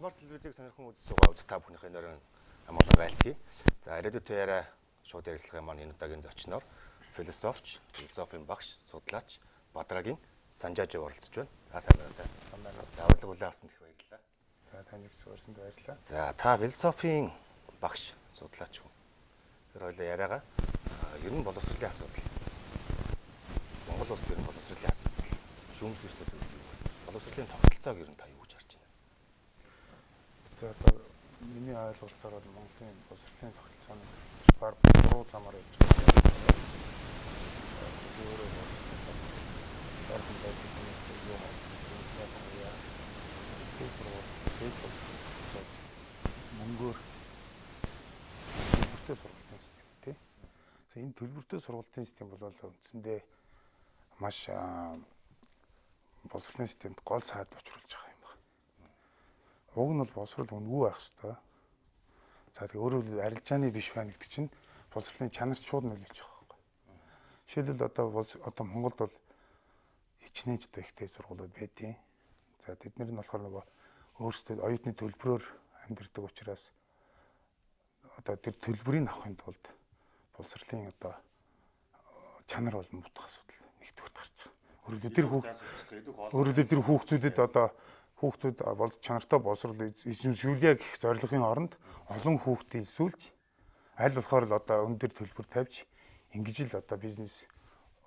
Смарт телевизийг сонирхон үзэж байгаа үз та бүхнийхээ нэрээр амгалан гайлтгий. За ирээдүйд яриа шууд ярилцлагын маань энэ удаагийн зочноор философийн багш, судлаач Бадрагийн Санжаажив оролцож байна. За сайн байна уу? Сайн байна уу? Давлаг үлээ авсанд их баярлалаа. За таны зөвөрсөнд баярлалаа. За та философийн багш, судлаач хүн. Тэр хоёлаа яриагаа ер нь боловсролын асуудал. Монгол улсад ер нь боловсролын асуудал. Шүүмжлэлтэй зүйл юу вэ? Боловсролын тогтолцоог ер нь та юу гэж харж байна? За одоо миний ойлголтоор бол Монголын боловсролын тогтолцооны баг буруу замаар явж байгаа. Өөрөөр мөнгөөр төлбөртэй сургалтын систем тий. За энэ төлбөртэй сургалтын систем бол үндсэндээ маш боловсролын системд гол саад учруулж байгаа юм байна. Уг нь бол боловсрол үнэгүй байх ёстой. За тэгээ өөрөөр хэлбэл арилжааны биш байна гэдэг чинь боловсролын чанарт шууд нөлөөлж байгаа байхгүй. Жишээлбэл одоо Монголд бол хичнээн ч ихтэй сургуулиуд байдیں۔ За тэднэр нь болохоор нөгөө өөрсдөө оюутны төлбөрөөр амьдардаг учраас одоо тэр төлбөрийг авахын тулд боловсролын одоо чанар бол мутах асуудал нэгдүгээр гарч байгаа. Өөрөлдөө тэр хүүхдүүдэд одоо хүүхдүүд бол чанартай боловсрол эзэмшүүлье гэх зорилгын оронд олон хүүхдийг илсүүлж аль болохоор л одоо өндөр төлбөр тавьж ингэж л одоо бизнес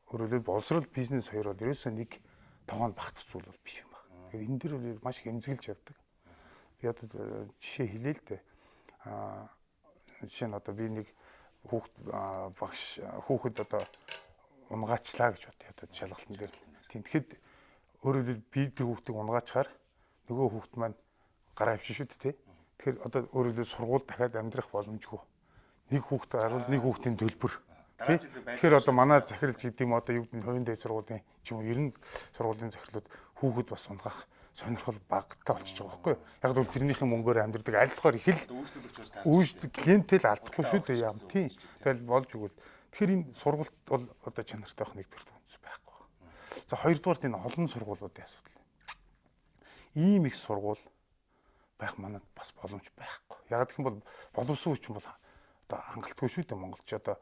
өөрөлдөө боловсрол бизнес хоёр бол ерөөсөө нэг тогоонд багтах зүйл бол биш юм байна. Тэгэхээр энэ дэр маш их эмзэглэж явдаг. Би одоо жишээ хэлээ л дээ. Жишээ нь одоо би нэг хүүхэд одоо унгаачлаа гэж бодъё. Одоо шалгалтын дээр л. Тэгэхэд өөрөөр би тэр хүүхдийг унгаачихаар нөгөө хүүхд маань гараа авчих шүү дээ. Тэгэхээр одоо өөрөөр сургууль дахиад амьдрах боломжгүй. Нэг хүүхд харуул нэг хүүхдийн төлбөр. Тэгэхээр одоо манай захиралч гэдэг юм одоо юу гэдэг нь хоёрын дээд сургуулийн ч юм уу 90 сургуулийн захирлууд хүүхэд бас унгаах сонирхол багтаа болчихж байгаа байхгүй юу? Яг л тэрнийхэн мөнгөөр амьдрдаг аль болохоор их л үйлчлэг клиентэл алдахгүй шүү дээ яам тийм. Тэгэл болж өгвөл тэгэхээр энэ сургалт бол одоо чанартай байх нэгдүгээр үндэс байхгүй. За хоёрдугаар энэ олон сургуулиудын асуудал. Ийм их сургууль байх манад бас боломж байхгүй. Яг гэх юм бол боловсон хүчин бол одоо хангалтгүй шүү дээ Монголч одоо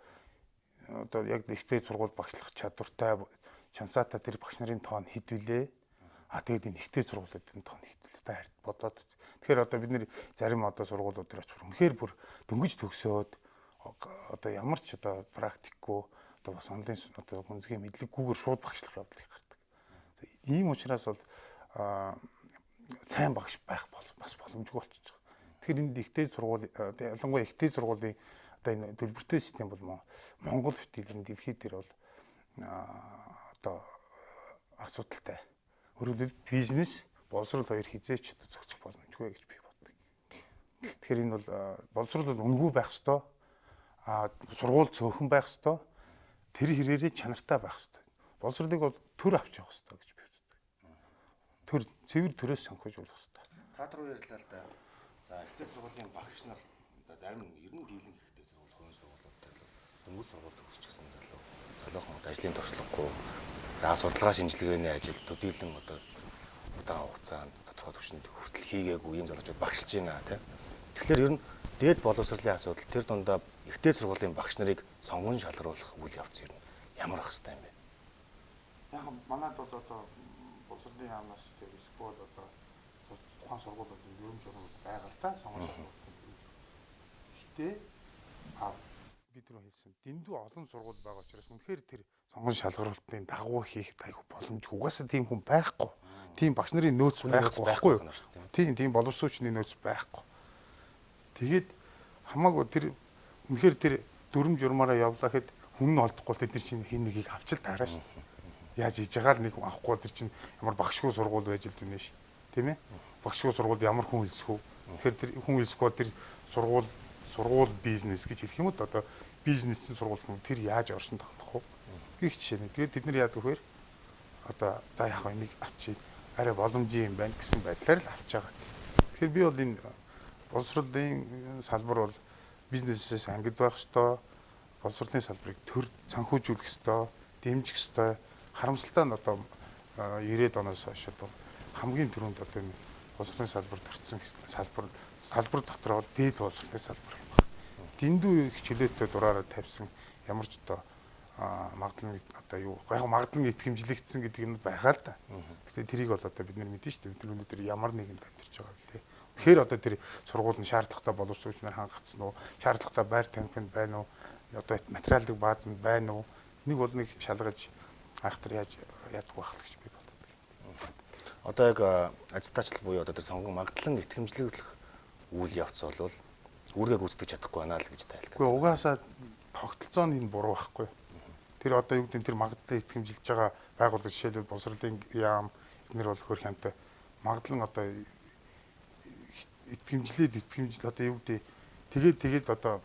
яг ихтэй сургууль багшлах чадвартай чансаатай тэр багш нарын тоон хэд вүлээ? Тэгээд энэ ихтэй сургуулиудын тоон хэд вүлээ та хард бодоод. Тэгэхээр одоо бид нэр зарим одоо сургуулиуд дээр очих үнэхээр бүр дөнгөж төгсөөд одоо ямар ч одоо практикгүй одоо бас онлайн одоо гүнзгий мэдлэггүйгээр шууд багшлах явдлыг гардаг. Ийм учраас бол сайн багш байх бас боломжгүй болчихж байгаа. Тэгэхээр энэ ихтэй сургууль ялангуяа ихтэй сургуулийн одоо энэ төлбөртэй систем бол Монгол хөтөлбөрийн дэлхийд дээр бол одоо асуудалтай. Өөрөөр хэлбэл бизнес боловсрол хоёр хизээч зохицох боломжгүй гэж би боддог. Тэгэхээр энэ бол боловсрол бол үнэгүй байх ёстой. Сургууль цөөхөн байх ёстой. Тэр хэрээрээ чанартай байх ёстой. Боловсролыг бол төр авч явах ёстой гэж би үздэг. Цэвэр төрөөс санхүүж болох ёстой. Та нар ярьлаа л да. За ихтэй сургуулийн багш нар за зарим нь ер нь дийлэн ихтэй сургууль хувийн сургуулиуд дээр л хүмүүс сургууль төгсчихсэн залуухан ажлын туршлагагүй за судалгаа шинжилгээний ажил төдийлөн одоо удаан хугацаанд тодорхой түвшинд хүртэл хийгээгүй ийм залуучууд багшилж байна тийм. Тэгэхээр ер нь дээд боловсролын асуудал тэр дундаа ихтэй сургуулийн багш нарыг сонгон шалгаруулах үйл явц ер нь ямар ах хэвээр юм бэ? Яг манайд бол одоо боловсролын яамнаас тэр эсвэл одоо тухайн сургуулиудын ерөнхий журам байгаа л да сонгон шалгаруулах. Гэхдээ би түрүү хэлсэн дэндүү олон сургууль байгаа учраас үнэхээр тэр сонгон шалгаруулалтын дагуу хийх айгүй боломжгүй. Угаасаа тийм хүн байхгүй. Тийм багш нарын нөөц байхгүй юу? Тийм боловсруучны нөөц байхгүй. Тэгээд хамаагүй тэр үнэхээр тэр дүрм журмаараа явлаа гэхэд хүн нь олдохгүй тэд нар чинь хин нэгийг авчил таараа шүү дээ. Яаж хийж байгаа л нэг авахгүй тэр чинь ямар багшгүй сургууль байж л дүнэ ш. Тийм ээ? Багшгүй сургуульд ямар хүн хэлсэхүү. Тэгэхээр тэр хүн хэлсэхгүй тэр сургууль бизнес гэж хэлэх юм уу одоо бизнесийн сургууль хүн тэр яаж оршин тогтох вэ? Гэх жишээ. Тэгээд тэд нар яадаг вэ? Одоо за яг энийг авчиж арай боломжийн юм байна гэсэн байдлаар л авч байгаа. Тэгэхээр би бол энэ боловсролын салбар бол бизнесээс ангид байх ёстой. Боловсролын салбарыг төр санхүүжүүлэх ёстой, дэмжих ёстой. Харамсалтай нь одоо 90-ад оноос хойш одоо хамгийн түрүүнд одоо боловсролын салбарт орсон салбар дотор бол дээд боловсролын салбар юм байна. Дэндүү их чөлөөтэй дураараа тавьсан ямар ч одоо магадлал одоо юу яг магадлал итгэмжлэгдсэн гэдэг юм байгаа л да. Тэгэхээр тэрийг бол одоо бид нар мэдэн шүү дээ. Бид нар өнөөдөр ямар нэгэнд амьдарч байгаа вэ? Тэгэхээр одоо тэр сургууль нь шаардлагатай боловсруулагч нар хангацсан уу? Шаардлагатай байр тамхинд байна уу? Одоо материалын бааз нь байна уу? Нэг бол нэг шалгаж айхтар яаж ядах байх гэж би боддог. Одоо яг ажитаачлал буюу одоо тэр сонгон магадлан итгэмжлүүлэх үйл явц бол үүргээ гүйцэтгэж чадахгүй байна л гэж тайлбар. Үгүй угаасаа тогтолцоо нь буруу байхгүй. Тэр одоо юу гэдэг тэр магадлан итгэмжилж байгаа байгууллага жишээлбэл боловсролын яам эднэр бол хөр хянтай магадлан одоо итгэмжил одоо юу гэдэг тэгээд одоо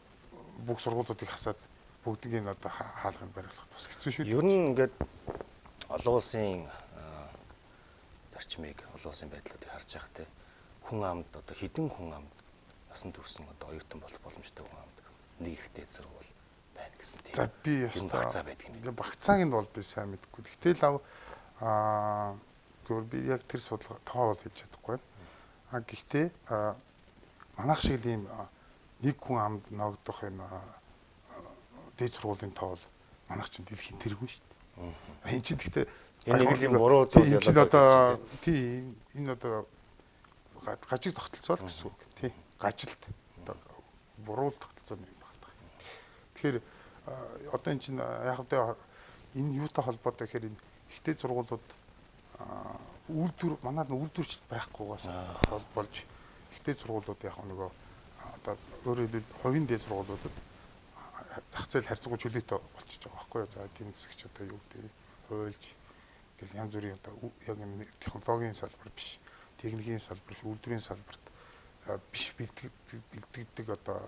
бүх сургуулиудыг хасаад бүгдийг нь одоо хаалганд бариулах бас хэцүү шүү дээ. Ер нь ингээд олон улсын зарчмыг олон улсын байдлуудыг харж байхад хүн амд одоо хэдэн хүн амд насан турсан одоо оюутан болох боломжтой хүн амд нэг ихтэй сургууль байна гэсэн тийм. За би энэ багцаа байдаг юм. Багцааг нь бол би сайн мэдэхгүй. Гэтэл зөвхөн би яг тэр судалгаа тоо бол хэлж чадахгүй байна. Гэхдээ манайх шиг ийм нэг хүн амд ногдох энэ дээд сургуулийн тоо бол манайх чинь дэлхийн тэргүүн шүү дээ. Энэ чинь гэхдээ энэ нэг юм буруу зүйл одоо тийм энэ одоо гажиг тогтолцоо л гэсэн үг тийм гажилт одоо буруу тогтолцоо нэг багтах. Тэгэхээр одоо энэ чинь яг одоо энэ юутай холбоотой гэхээр энэ ихтэй сургуулиуд үйлдвэр манайд үйлдвэрч байхгүйгаас болж ихтэй сургуулиуд яг нөгөө одоо өөрөөр хэлбэл хувийн дээд сургуулиудад зах зээл харьцангуй чөлөөтэй болчихж байгаа байхгүй юу. За эдийн засагч одоо юу гэдэг хуульч гэл янз бүрийн одоо яг энэ технологийн салбар биш, техникийн салбар биш, үйлдвэрийн салбарт биш бэлтгэдэг одоо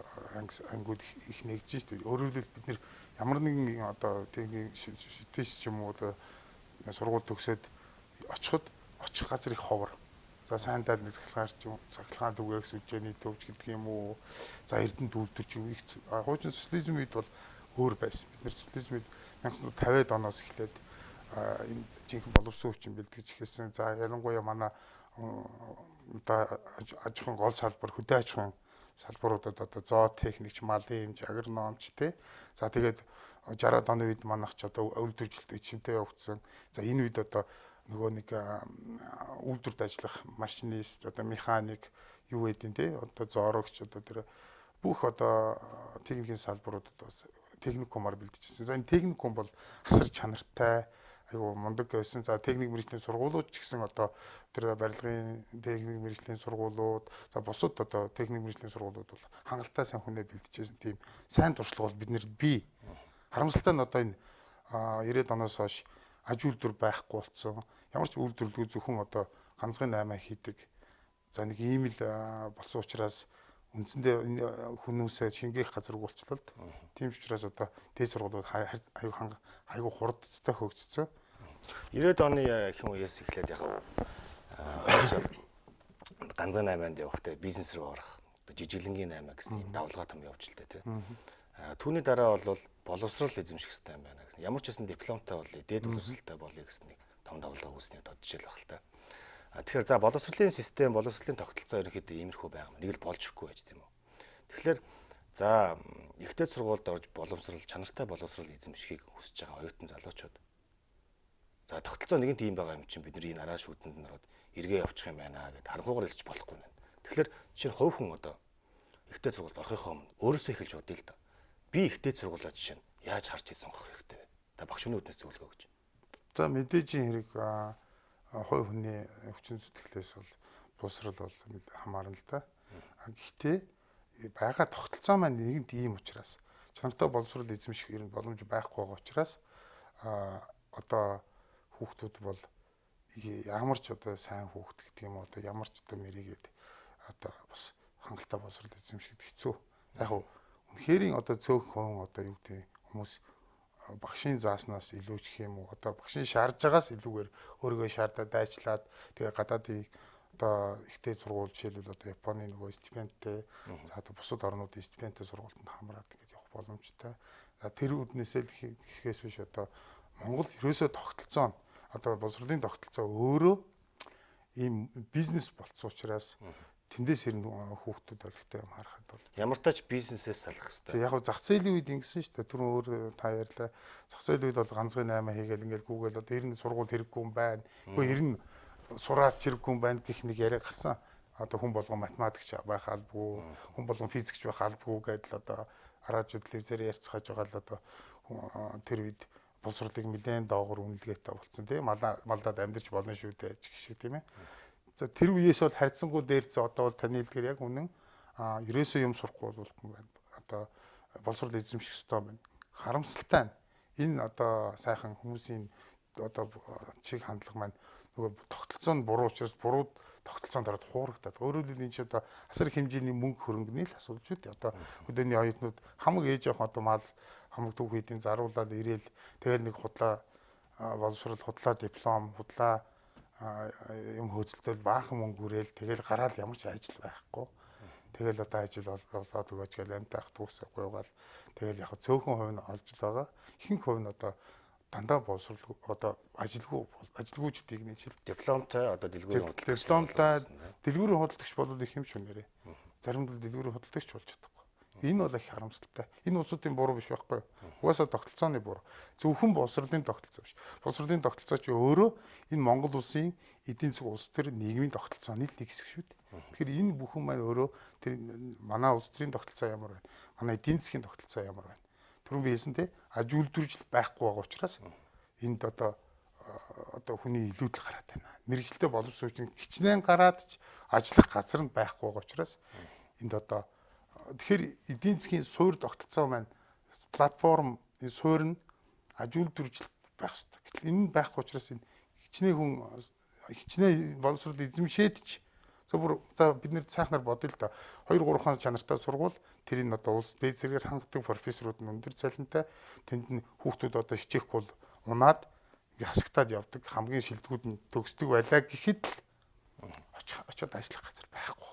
ангууд их нэгжиж шүү дээ. Өөрөөр хэлбэл бид нэр ямар нэгэн одоо техник шидэс ч юм уу одоо сургууль төгсөөд очих газар их ховор. За сайн дал захлагаар ч юм захлагаан түгээх сүлжээний төвч гэдэг юм уу. За эрдэнэт үйлдвэрч юм их хуучин социализм үед бол өөр байсан. Бид нэр социализмд 1950-ад оноос эхлээд энэ жинхэнэ боловсон хүчин бэлтгэж эхэлсэн. За ялангуяа манай одоо аж ахуйн гол салбар хөдөө аж ахуйн салбаруудад одоо зоо техникч, малын эмч, агрономч те. За тэгээд 60-аад оны үед манайх ч одоо үйлдвэржилт эзэмтэй явагдсан. За энэ үед одоо нөгөө нэг үйлдвэрт ажиллах машинист, одоо механик юу гэдэг те. Одоо зорогч одоо тэр бүх одоо техникийн салбаруудад техникумаар бэлдэжсэн. За энэ техникум бол асар чанартай айгу мундаг байсан. За техник мэргэжлийн сургуулиуд ч гэсэн одоо тэр барилгын техник мэргэжлийн сургуулиуд, за бусад одоо техник мэргэжлийн сургуулиуд бол хангалттай сайн хүнээ бэлдэжсэн тийм сайн туршлага бол биднэрт бий. Харамсалтай нь одоо энэ 90-ад оноос хойш аж үйлдвэр байхгүй болсон. Ямар ч үйлдвэрлэгүй зөвхөн одоо ганцхан 8 хийдэг. За нэг ийм л болсон учраас үндсэндээ энэ хүмүүсээ шингээх газар болчлоо л. Тийм ч учраас одоо дээд сургуулиуд аюу хурдцтай хөгжсөн. 90-ад оны их юм үеэс эхлээд яг ганцхан 8-нд явахдаа бизнес рүү орох, жижиглэнгийн 8 гэсэн юм давлгаа том явж л тэ. Түүний дараа бол боловсрол эзэмших хэрэгтэй юм байна гэсэн. Ямар ч гэсэн дипломтой болъё, дээд боловсролтой болъё гэсэн нэг том давлгаа үүснэ одоо жишээл баг л та. Тэгэхээр за боловсролын систем, боловсролын тогтолцоо ерөнхийдөө иймэрхүү байгаа юм. Нэг л болж өгөхгүй байж тийм үү. Тэгэхээр за ихтэй сургуульд орж боловсрол, чанартай боловсрол эзэмшихийг хүсэж байгаа оюутан залуучууд. За тогтолцоо нэг нь тийм байгаа юм чинь бидний энэ араа шүүдэнд нарууд эргээ явчих юм байна гэд харанхуугаар хэлж болохгүй нэ. Тэгэхээр жишээ нь хувь хүн одоо ихтэй сургуульд орохынхоо өмнө өөрөөсөө эхэлж бодъё л да. Би ихтэй сургуулаа жишээ нь яаж харж сонгох хэрэгтэй вэ? Та багш өнөөднөөс зөвлөгөө өгч. За мэдээжийн хэрэг хувь хүний өвчин зүтгэлээс бол боловсрол бол хамаарна л да. Гэхдээ байгаа тогтолцоо маань нэгэнт ийм учраас чанартай боловсрол эзэмших ер нь боломж байхгүй байгаа учраас одоо хүүхдүүд бол ямар ч одоо сайн хүүхд гэдэг юм уу одоо ямар ч одоо мэрийгээд одоо бас хангалттай боловсрол эзэмшихэд хэцүү. Яг хөө үнэхэрийн одоо цөөхөн одоо юу гэдэг хүмүүс багшийн зааснаас илүү ч гэх юм уу одоо багшийн шаардж байгаас илүүгээр өөрийгөө шаардаад дайчлаад тэгээ гадаадын одоо ихтэй сургууль жишээлбэл одоо Японы нөгөө стипендтэй за одоо бусад орнуудын стипендтэй сургуультанд хамраад ингэж явах боломжтой. За тэр үднээсээ л гэхээс биш одоо Монгол ерөөсөө тогтолцоо нь одоо боловсролын тогтолцоо өөрөө ийм бизнес болцсон учраас тэндээс ирнэ хүүхдүүд олигтой юм харахад бол Ямар тач бизнесээс салах тэг хэрэгтэй. яг зах зээлийн үед ингэсэн шүү дээ. Түрүүн өөр та ярьлаа. Зах зээлийн үед бол ганцхан 8 хийгээл ингээл гүүгээл одоо ер нь сургууль хэрэггүй юм байна. Гэхдээ ер нь сураад чирэггүй юм байна гэх нэг яриа гарсан. Одоо хүн болгон математикч байх албагүй, хүн болгон физикч байх албагүй гэдэл одоо радио телевизээр ярьцгааж байгаа л одоо тэр үед боловсролыг нэлээд доогор үнэлгээтэй болсон тийм малдаад амьдарч болно шүү дээ гэх тийм ээ. За тэр үеэс бол харьцангуй дээрээс одоо бол таны хэлдгээр яг үнэн ерөөсөө юм сурахгүй болохгүй байна. Одоо боловсрол эзэмших ёстой байна. Харамсалтай нь энэ одоо сайхан хүмүүсийн одоо чиг хандлага маань нөгөө тогтолцоо нь буруу учраас буруу тогтолцоонд ороод хуурагдаад. Өөрөөр хэлбэл энэ ч одоо асар их хэмжээний мөнгө хөрөнгөний л асуудал шүү дээ. Одоо өдөөний оюутнууд хамаг ээж авах одоо мал хамаг түүхийдийн заруулаад ирээл тэгэл нэг худлаа боловсрол худлаа диплом худлаа юм хөөцөлтөл баахан мөнгө хүрээл тэгэл гараад ямар ч ажил байхгүй. Тэгэл одоо ажил болоод өгөөч гэж амтайх түүсээ гуйгаал тэгэл яг цөөхөн хувь нь олж л байгаа. Ихэнх хувь нь одоо дандаа боловсрол одоо ажилгүйчдийг нэг жил Дипломтой одоо дэлгүүрийн дипломтой дэлгүүрийн худалдагч бол их юм шүү нэрээ. Зарим нь дэлгүүрийн худалдагч болж чадахгүй. Энэ бол их харамсалтай. Энэ улсуудын буруу биш байхгүй юу? Угаасаа тогтолцооны буруу. Зөвхөн боловсролын тогтолцоо биш. Боловсролын тогтолцоо чи өөрөө энэ Монгол улсын эдийн засаг улс төр нийгмийн тогтолцооны нэг хэсэг шүү дээ. Тэгэхээр энэ бүхэн маань өөрөө тэр манай улс төрийн тогтолцоо ямар байна? Манай эдийн засгийн тогтолцоо ямар байна? Түрүүн би хэлсэн те аж үйлдвэржил байхгүй байгаа учраас энд одоо хүний илүүдэл гараад байна. Мэргэжилтэй боловсруулагч хичнээн гараад ч ажиллах газар нь байхгүй байгаа учраас энд одоо тэгэхээр эдийн засгийн суурь тогтолцоо маань платформ энэ суурь нь аж үйлдвэржил байх хэрэгтэй. Гэтэл энэ нь байхгүй учраас энэ хичнээн боловсрол эзэмшээд ч за бид нэр цаахнаар бодъё л да 2 3 хаан чанартай сургууль тэрийг одоо улс дээд зэрэгээр хангадаг профессорууд нь өндөр цалинтай тэнд нь хүүхдүүд одоо хичээхгүй бол унаад ингээ хасагтаад явдаг хамгийн шилдэгүүд нь төгсдөг байлаа гэхэд очиод ажиллах газар байхгүй.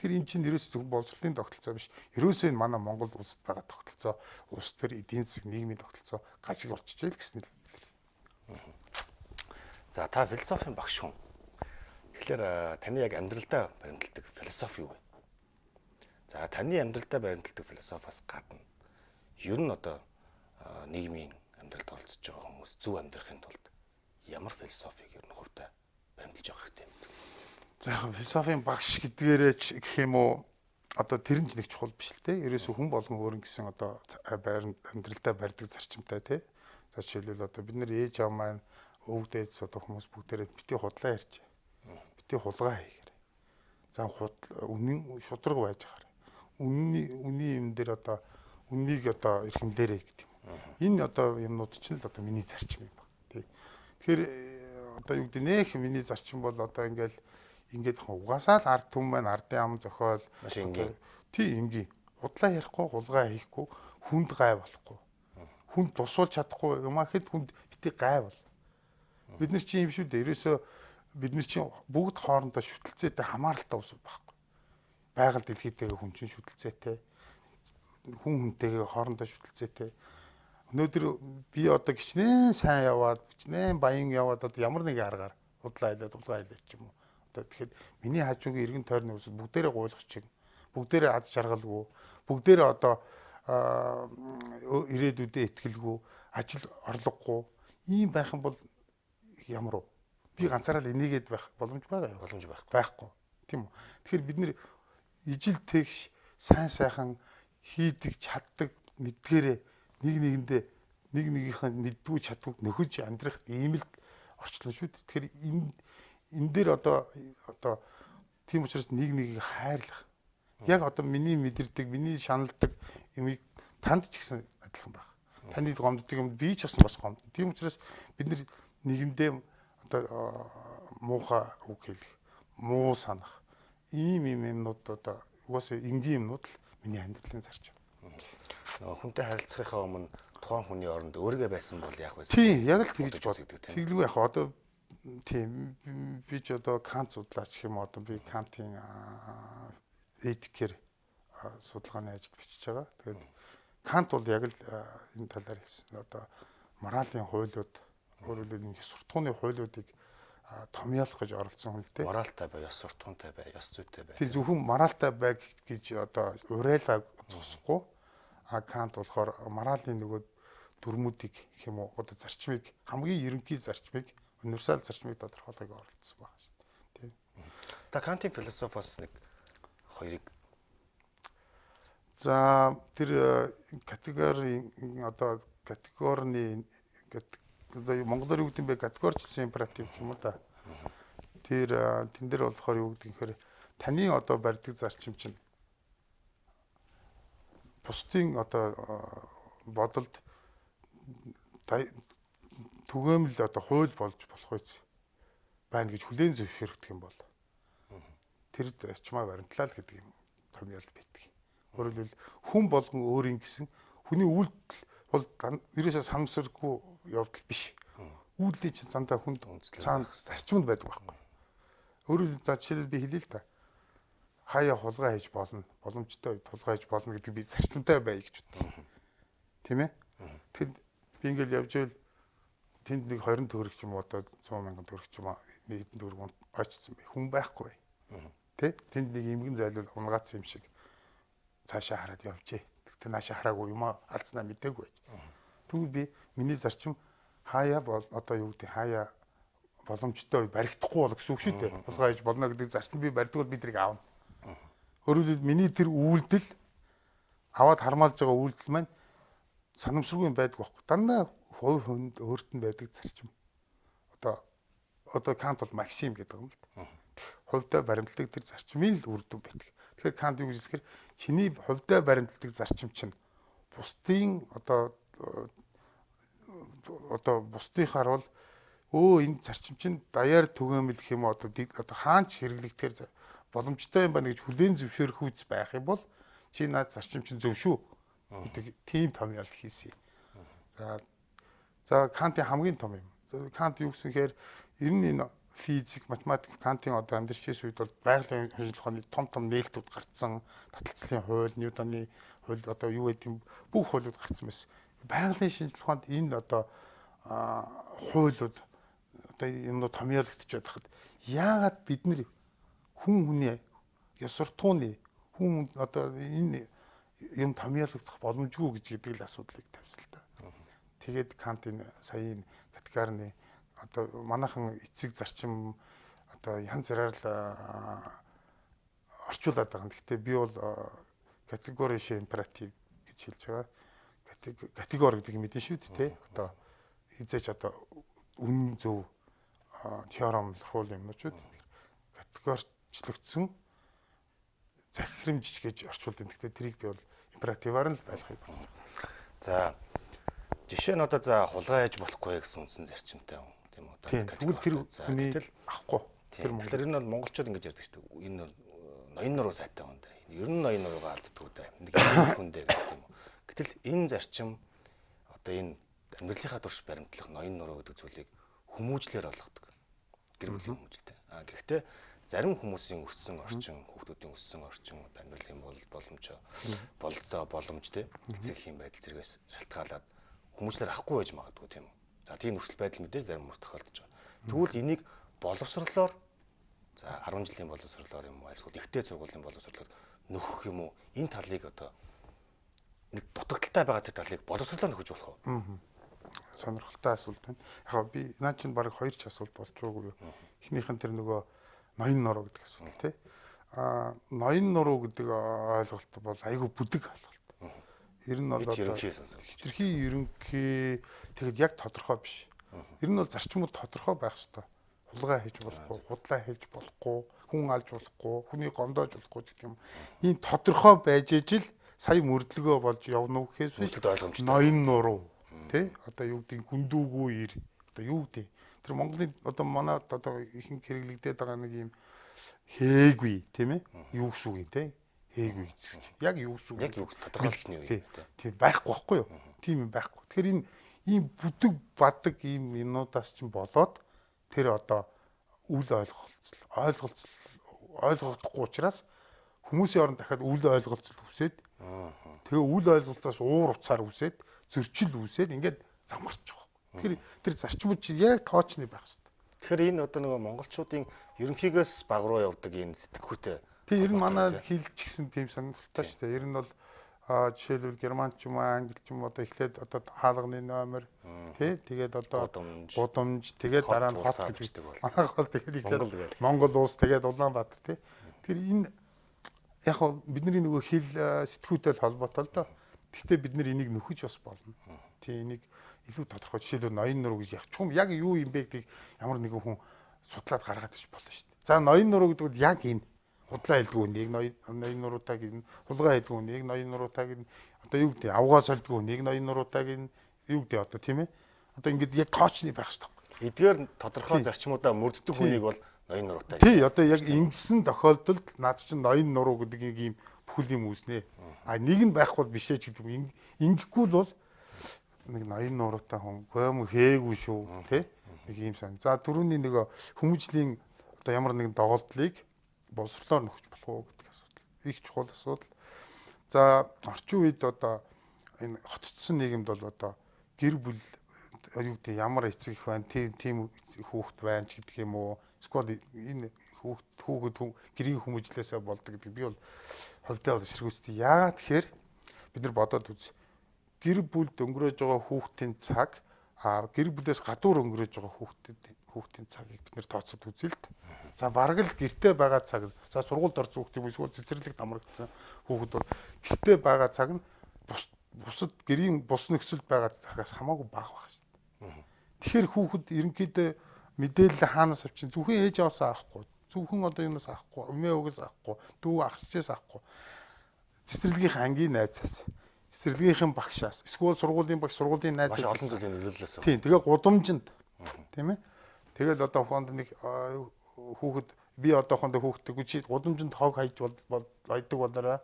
Тэгэхээр эн чинь ерөөсөө зөвхөн боловсролын тогтолцоо биш. Ерөөсөө энэ манай Монгол улсад байгаа тогтолцоо, улс төр эдийн засаг нийгмийн тогтолцоо гажиг болчихжээ л гэсэн л. За та философийн багш хүн. Тэгэхээр таны яг амьдралдаа баримталдаг философи юу вэ? За таны амьдралдаа баримталдаг философоос гадна ер нь одоо нийгмийн амьдралд оролцож байгаа хүмүүс зөв амьдрахын тулд ямар философиг ер нь хувьдаа баримталж явах хэрэгтэй юм бэ? За яг философийн багш гэдгээрээ гэх юм уу одоо тэр нь ч нэг чухал биш л те. Ерөөсөө хүн болгон өөр гэсэн одоо амьдралдаа барьдаг зарчимтай те. За жишээлбэл одоо бид нэр ээж аав маань өвөг дээдс одоо хүмүүс бүгдээрээ бити худлаа ярьж. Бити хулгай хийгэр. За үнэн шудраг байж ахаар. Үнний юм дээр одоо үннийг одоо эрхэмлээрэй гэдэг юм. Энэ одоо юмнууд чинь л одоо миний зарчим юм байна. Тий. Тэгэхээр одоо юу гэдэг нэх миний зарчим бол одоо ингээд угаасаа л ард түмэн маань ардын ам зохиол маш энгийн. Тий энгийн. Худлаа ярихгүй, хулгай хийхгүй, хүнд гай болохгүй. Хүнд тусуулж чадахгүй юмаа хэд хүнд бити гай бол. Бид нар чинь юм шүү дээ. Ерөөсөө бид нар чинь бүгд хоорондоо шүтэлцээтэй хамааралтай ус байхгүй. Байгаль дэлхийдээ хүн чинь шүтэлцээтэй. Хүн хүнтэйгээ хоорондоо шүтэлцээтэй. Өнөөдөр би одоо гिचнээ сайн яваад, гिचнээ баян яваад одоо ямар нэг аргаар худлаа хэлээд ч юм уу. Одоо тэгэхэд миний хажуугийн эргэн тойрны хүмүүс бүгдээрээ гуйлах чиг, бүгдээрээ ад жаргалгүй, бүгдээрээ одоо ирээдүйдээ итгэлгүй, ажил орлогогүй ийм байх юм бол ямар вэ? Би ганцаараа л энийгээд байх боломж байгаа юу? Боломж байхгүй. Тийм үү? Тэгэхээр бид нэр ижил тэгш сайн хийдэг, чаддаг, мэдгээрээ нэг нэгнийхээ мэддгүй чаддгүй нөхөж амьдрах ийм л орчлон шүү дээ. Тэгэхээр энэ дээр одоо тийм учраас нэг нэгийг хайрлах. Яг одоо миний мэдэрдэг, миний шаналдаг юмыг танд ч гэсэн адилхан байх. Таны гомддог юм би ч бас гомдно. Тийм учраас бид нэгэндээ одоо муухай үг хэлэх, муу санах ийм юмнууд одоо угаасаа энгийн юмнууд л миний амьдралын зарчим. Хүнтэй харилцахынхаа өмнө тухайн хүний оронд өөригөө байсан бол яах вэ? Тийм, яг л тэгж боддог. Тэглгүй яг одоо тийм би ч одоо Кант судлаач гэх юм одоо би Кантын этикээр судалгааны ажил бичиж байгаа. Тэгээд Кант бол яг л энэ талаар хэлсэн. Одоо моралын хуулиуд өөрөлдөө нэг суртахууны хуулиудыг томьёолох гэж оролцсон хүн л дээ. Моралтай бай, ёс суртахуунтай бай, ёс зүйтэй бай. Тэр зөвхөн моралтай бай гэж одоо уриалаа зогсохгүй. Кант болохоор моралын нөгөө дүрмүүдийг гэх юм уу одоо зарчмыг хамгийн ерөнхий зарчмыг универсал зарчмыг тодорхойлохыг оролцсон байна шүү дээ. Тийм. Та Кантын философоос нэг хоёрыг за тэр категорийн одоо категорийн одоо монголоор юу гэдэг юм бэ? Категорчлсан императив гэх юм уу та. Тэр тэн дээр болохоор юу гэдэг юм хэрэг таны одоо барьдаг зарчим чинь бусдын одоо бодолд түгээмэл одоо хууль болж болох үз байна гэж хүлээн зөвшөөрөх юм бол тэр зарчмаа баримтлал гэдэг юм томьёол байдаг. Өөрөөр хэлбэл хүн болгон өөрийн гэсэн хүний үйлдэл бол ерөөсөө санамсаргүй явдал биш. Үйлдэл чинь дандаа хүнд цаана зарчмд байдаг байхгүй. Өөрөөр хэлбэл за жишээлбэл би хэлээ л та. Хаяа хулгай хийж болно, боломжтой үед хулгай хийж болно гэдэг би зарчимтай бай гэж боддог. Тийм ээ? Тэгэхэд би ингээл явж ивэл тэнд нэг 20 төгрөг ч юм уу одоо 100 мянган төгрөг ч юм уу нэг хэдэн төгрөг очсон бай. Хүн байхгүй. Тэ? Тэнд нэг эмгэн зайлуул унгаацсан юм шиг цаашаа хараад явжээ. Тэгтээ наашаа хараагүй юм аа алдснаа мдээгүй байж. Тэгвэл би миний зарчим хаяа бол одоо юу гэдэг хаяа боломжтой баригдахгүй бол гэсэн үг шүү дээ. Хулгай хийж болно гэдэг зарчим би барьдаг бол би тэрийг аавна. Өөрөөр хэлбэл миний тэр үйлдэл аваад хармаалж байгаа үйлдэл маань санамсаргүй юм байдаг байхгүй. Дандаа хувь хүнд өөрт нь байдаг зарчим. Одоо Кант бол максим гэдэг юм л да. Хувьдаа баримтлагдаг тэр зарчмын л үр дүн байдаг. Тэгэхээр Кант юу гэж хэлэхээр чиний хувьдаа баримтлагдаг зарчим чинь бусдын одоо бусдынхаар бол энэ зарчим чинь даяар түгээмэл гэх юм одоо хаанч хэрэглэгдэхээр боломжтой юм байна гэж хүлээн зөвшөөрөх үс байх юм бол чи наад зарчим чинь зөв шүү гэдэг тийм томьёол хийсэн. За Кантын хамгийн том юм. Кант юу гэсэнхээр ер нь энэ физик, математик, Кантын одоо амьдарч ирсэн үед бол байгалийн шинжилгээ ухааны том нээлтүүд гарцсан, таталцлын хууль, Ньютоны хууль одоо юу гэдэг юм бүх хуулиуд гарцсан байсан. Байгалийн шинжилгээ ухаанд энэ одоо хуулиуд одоо энэ томьёологдчиход байхад яагаад бид нэр хүн хүний ёс суртахууны хүн одоо энэ юм томьёологдох боломжгүй гэдэг л асуудлыг тавьсан л да. Тэгээд Кантын саяын категорийн одоо манайхан эцэг зарчим одоо янз бүрээр л орчуулад байгаа. Гэхдээ би бол категори императив гэж хэлж байгаа. Категори гэдэг юм мэдэн шүү дээ. Одоо хизээч одоо үнэн зөв теорем хууль юмнууд категорчлогдсон захирамж гэж орчуулдаг. Гэхдээ тэрийг би бол императиваар нь л байлгахыг бодож байна. За жишээ нь одоо за хулгай хийж болохгүй гэсэн үндсэн зарчимтай юм тийм үү? Тэгвэл тэр хүний ахгүй. Тэр монголоор энэ бол монголчууд ингэж ярьдаг шүү дээ. Энэ ноён нуруу сайтай хүн дээ. Ер нь ноён нуруугаа алддаг үү дээ. Нэг хүн дээ гэдэг юм уу. Гэтэл энэ зарчим одоо энэ амьдралынхаа турш баримтлах ноён нуруу гэдэг зүйлийг хүмүүжлэр олгодог. Гэр бүлийн хүмүүжлтэй. Гэхдээ зарим хүмүүсийн өссөн орчин, хүүхдүүдийн өссөн орчин, амьдралын боломж те эцэг юм байдал зэрэгээс шалтгаалаад хүмүүжлэр авахгүй байж магадгүй тийм үү. За тийм нөхцөл байдал мэдээж зарим хүмүүс тохиолдож байгаа. Тэгвэл энийг боловсрлоор за 10 жилийн боловсрлоор юм уу, альсгүй ихтэй сургуулийн боловсрлоор нөхөх юм уу? Энэ талыг одоо нэг дутагдaltaй байгаа тэр талыг боловсрлоор нөхөж болох уу? Сонирхолтой асуулт байна. Яг би наа чинь баг 2 ч асуулт болж байгаагүй юу. Эхнийх нь тэр нөгөө ноён нуруу гэдэг асуулт тий. Ноён нуруу гэдэг ойлголт бол айгүй бүдэг ойлголт. Ер нь бол хитрхи ерөнхий тэгэд яг тодорхой биш. Ер нь бол зарчмууд тодорхой байх ёстой. Хулгай хийж болохгүй, худлаа хийж болохгүй, хүн алж болохгүй, хүний гомдоож болохгүй гэдэг юм. Ийм тодорхой байж ижил сая мөрдлөгөө болж явна уу гэхээс биш. Ноён нуруу тий. Одоо юу гэдэг гүндүүгүй ир. Одоо юу гэдэг тэр Монголын одоо манай одоо ихэнх хэрэглэгдээд байгаа нэг юм хээгүй тийм ээ. Юу гэсэн үг юм те? Хээгүй гэж. Яг юу гэсэн үг? Яг юу гэсэн тодорхойлолт нь юу юм? Тийм байхгүй байхгүй юу? Тийм юм байхгүй. Тэгэхээр энэ ийм бүдэг бадаг ийм юмнуудаас чинь болоод тэр одоо үл ойлголцохгүй учраас хүмүүсийн оронд дахиад үл ойлголцол үсээд тэгээ үл ойлголтоос уур уцаар үсээд зөрчил үсээд ингээд замгарч байгаа. Тэгэхээр тэр зарчмууд чинь яг тоочны байх хэрэгтэй. Тэгэхээр энэ одоо нөгөө монголчуудын ерөнхийгөөс баг руу явдаг энэ сэтгхүүтэй. Тий, ер нь манай хэлчихсэн тийм сонирхолтой шүү дээ. Ер нь бол жишээлбэл герман ч юм уу, англи ч юм уу одоо эхлээд одоо хаалганы номер тий, тэгээд одоо гудамж, тэгээд дараа нь хот гэдэг бол. Манайх бол тэгээд эхлээд Монгол улс, тэгээд Улаанбаатар тий. Тэгэхээр энэ яг хоо бидний нөгөө хэл сэтгхүүтэй холбоотой л доо. Гэхдээ бид нар энийг нөхөж бас болно. Тий, энийг илүү тодорхой жишээлбэл ноён нуруу гэж явчих юм. Яг юу юм бэ гэдгийг ямар нэгэн хүн судлаад гаргаад ич болно шүү дээ. За ноён нуруу гэдэг нь яг энэ худлаа хэлдэг үнийг ноён нуруутай гин, хулгай хэлдэг үнийг ноён нуруутай гин, одоо юу гэдэг авгаа сольдог үнийг ноён нуруутай гин, юу гэдэг одоо тийм ээ. Одоо ингээд яг тоочны байх хэрэгтэй. Эдгээр тодорхой зарчмуудаа мөрддөг хүнийг бол ноён нуруутай. Тий, одоо яг ингэсэн тохиолдолд наад чинь ноён нуруу гэдэг нэг юм бүхэл юм үүснэ. А нэг нь байхгүй бол бишээ ч гэдэг юм. Ингэхгүй бол нэг ноён нуруутай хүн гом хээгүй шүү, тий? Нэг юм сан. За түрүүний нэг хүмүүжлийн одоо ямар нэгэн доголдлыг боловсрлоор нөхөж болох уу гэдэг асуудал. Их чухал асуудал. За орчин үед одоо энэ хотцсон нийгэмд бол одоо гэр бүл юу гэдэг ямар эцэг их байна, тийм хүүхэд байна ч гэдэг юм уу. Эсвэл энэ хүүхэд гэрийн хүмүүжлээсээ болдог гэдэг би бол хувьдаа бол эсэргүүцдэг. Яагаад тэгэхээр бид нар бодоод үз. Гэр бүлд өнгөрөөж байгаа хүүхдийн цаг гэр бүлээс гадуур өнгөрөөж байгаа хүүхдийн цагийг бид нэр тооцоод үзье л дээ. За бараг л гэртээ байгаа цаг. За сургуульд орсон хүүхд юм эсвэл цэцэрлэгт амрагдсан хүүхэд бол гэртээ байгаа цаг нь бусад гэрийн бус нөхцөлд байгаа цагаас хамаагүй бага баг шүү дээ. Тэгэхээр хүүхэд ерөнхийдөө мэдээлэл хаанаас авчин зөвхөн ээж аваас авахгүй, зөвхөн одоо юунаас авахгүй, өмнөө өвгөөс авахгүй, дүү ахчээс авахгүй. Цэцэрлэгийн ангийн найзаас, цэцэрлэгийнхэн багшаас, эсвэл сургуулийн багш, сургуулийн найз маш олон зүйлийн нөлөөллөөс. Тийм, тэгээ гудамжинд тийм ээ. Тэгэл одоо хонд нэг хүүхэд би одоохондоо хүүхдтэйг чи гудамжинд хог хайж байдаг болоорой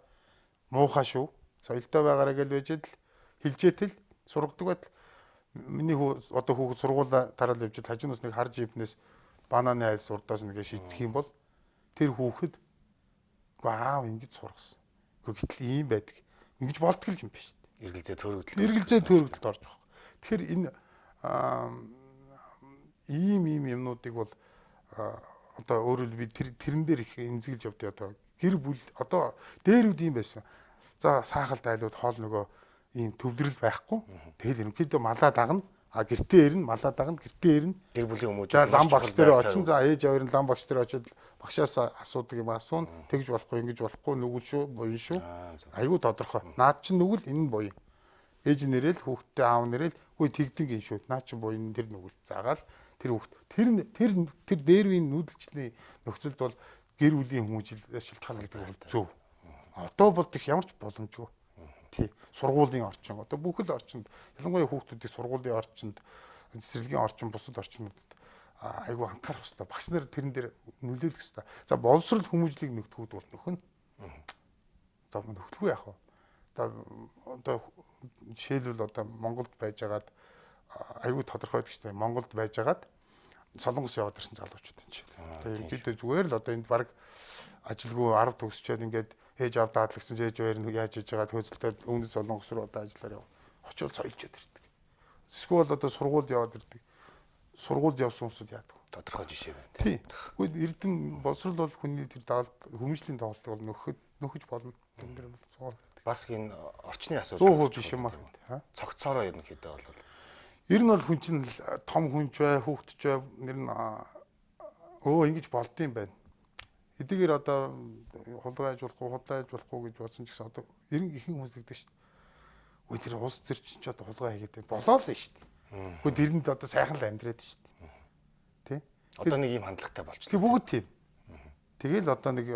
муухай шүү. Соёлтой байгаараа гэж байж л хилжээтэл сургадаг байтал миний одоо хүүхэд сургуулаа тараал явж хажуунаас нэг харж ивнээс бананы айлс урдаас нэгэ шийдэх юм бол тэр хүүхэд аав ингэж сургасан. Гэтэл ийм байдаг. Ингэж болтго юм биш. Эргэлзээ төөрөгдөлд орж байгаа. Тэгэхээр энэ ийм юмнуудыг бол одоо өөрөөр би тэрэн дээр их эмзэглэж явдیں۔ Одоо гэр бүл одоо дээр үд юм байсан. За саахалт айлууд хоол нөгөө ийм төвлөрөл байхгүй. Тэгэл ерөнхийдөө малаа дагна. Гэртээ ирнэ, малаа дагна, гэртээ ирнэ. Гэр бүлийн хүмүүс лам багш дээр очин. За ээж аваар нь лам багш дээр очиод багшаас асуудаг юм асуун. Тэгж болохгүй, ингэж болохгүй, нүгэл шүү, буян шүү. Айгүй тодорхой. Наад чинь нүгэл, энэ нь буян. Ээж нэрэл, хүүхдтэй аав нэрэл, үгүй тэгдэг юм шүү. Наад чинь буян, тэр нүгэл. Загаал тэр хүүхд. Тэр дээр үеийн нүүдэлчний нөхцөлд бол гэр бүлийн хүмүүжлээс шилтгаална гэдэг бол зөв. Одоо бол их ямар ч боломжгүй. Тий. Сургуулийн орчин. Одоо бүх л орчинд ялангуяа хүүхдүүдийг сургуулийн орчинд, цэцэрлэгийн орчин, бусад орчнуудад айгүй анхаарах хэрэгтэй. Багш нар тэрэн дээр нөлөөлөх хэрэгтэй. За боловсрол хүмүүжлийг нөхөхүүд бол нөхөн. За нөхөхгүй яах вэ? Одоо жишээлбэл одоо Монголд байжгаад айгүй тодорхой байдаг шүү дээ. Монголд байжгаад Солонгос яваад ирсэн залуучууд энэ чинь. Тэгээ ерөнхийдөө зүгээр л одоо энд баг ажилгүй 10 төгсчөөд ингээд ээж аваад даатлагсан ээж хоёр нь яаж хийж байгаа хөөцөлтөд өмнөд Солонгос руу одоо ажиллаар яв. Очоод соёлчод ирдэг. Эсвэл одоо сургуульд яваад ирдэг. Сургуульд явсан хүмүүсд яадаг. Тодорхой жишээ байна. Тийм. Гэхдээ эрдэм боловсрол бол хүний тэр хүмүүжлийн тоглолт бол нөхөж болно. Тэмдэр бол суул. Бас энэ орчны асуудал 100% биш юм аа. Цогцоороо ерөнхийдөө бол ер нь бол хүн чинь том хүнч бай, хүүхдч бай, нэр нь ингэж болдсон байна. Эдгээр одоо хулгайж болохгүй гэж бодсон ч гэсэн одоо ерэн ихэнх хүмүүс тэгдэг шүү дээ. Үгүй тэр улс төр чинь ч одоо хулгай хийгээд болоо л шүү дээ. Үгүй тэрэнд одоо сайхан л амьдраад шүү дээ. Тэ? Одоо нэг юм хандлагатай болчихлоо. Тэг бүгд тийм. Тэгэл одоо нэг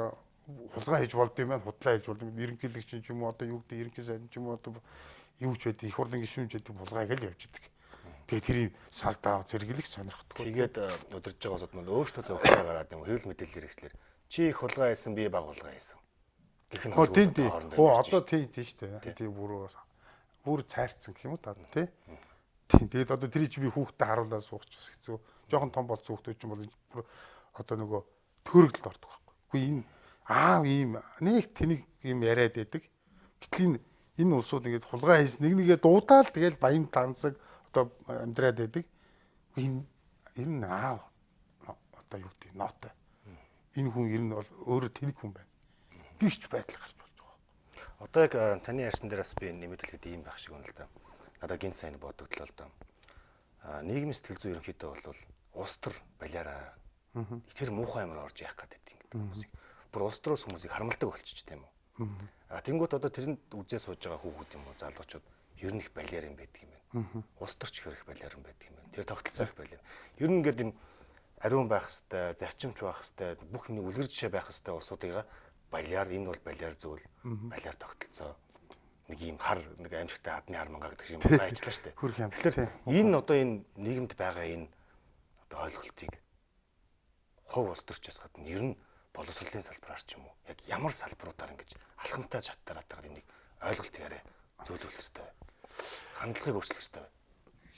хулгай хийж болдсон юм байна, худлаа хийж болдсон. Ерөнхийлөгч ч юм уу одоо юу гэдэг ерөнхий сайд ч юм уу одоо юу ч байдаг, их хурлын гишүүн ч байдаг хулгайг л явж идэг. Тэгээ тэрийг сагдаа зэрэглэх сонирхдаг. Тэгээд удирж байгаа улсууд мань өөрсдөө зөвхөн гараад юм хэвлэл мэдээлэл хэрэгслэр чи их хулгай хийсэн би баг хулгай хийсэн. Гэх нь тийм. Одоо тийм шүү дээ. Тийм бүр цайрцсан гэх юм уу та тий. Тэгээд одоо тэр чи би хүүхдэд харуулаад суучих хэцүү. Жохон том болсон хүүхдүүд ч юм бол бүр одоо нөгөө төрөлд ордог байхгүй. Үгүй энэ аав ийм нэг тэнийг ийм яриад байдаг. Гэтэл энэ улсууд ингээд хулгай хийсэн нэгээ дуудаал тэгэл баян тансаг одоо амьдраад байдаг. Энэ аав одоо юу гэдэг нотой. Энэ хүн ер нь бол өөрөө тэнэг хүн байна. Гихч байдал гарч болж байгаа. Одоо яг таны ярьсан дээр бас би нэмэт хэлэхэд ийм байх шиг байна л да. Надад гинт сайн бодогдлоо л да. Нийгмийн сэтгэл зүй ерөнхийдөө бол улс төр балиараа. Тэр муухай юмар орж яах гэдэг ингэдэг хүмүүсийг. Бүр улс төрөөс хүмүүсийг харамлдаг болчих тийм үү. Тэнгуут одоо тэрэнд үзээ сууж байгаа хүүхэд юм уу залуучууд ер нь их балиар юм байдаг юм байна. Улс төрч их балиар юм байдаг юм байна. Тэр тогтолцоо их балиар. Ер нь ингээд энэ ариун байх хэвээр, зарчимч байх хэвээр, бүх юм үлгэр жишээ байх хэвээр улсуудыгаа балиар энэ бол балиар зүйл, балиар тогтолцоо. Нэг юм хар нэг аимшигтай хадны хар мангаа гэдэг юм байна ажиллаа штэ. Тэгэхээр энэ одоо энэ нийгэмд байгаа энэ одоо ойлголтыг хов улс төрчөөс гадна ер нь боловсролын салбараар ч юм уу яг ямар салбаруудаар ингэж алхамтай чадтараад байгаа энийг ойлголтыг арай зөөлрөх хэрэгтэй. Хандлагыг өөрчлөх хэрэгтэй.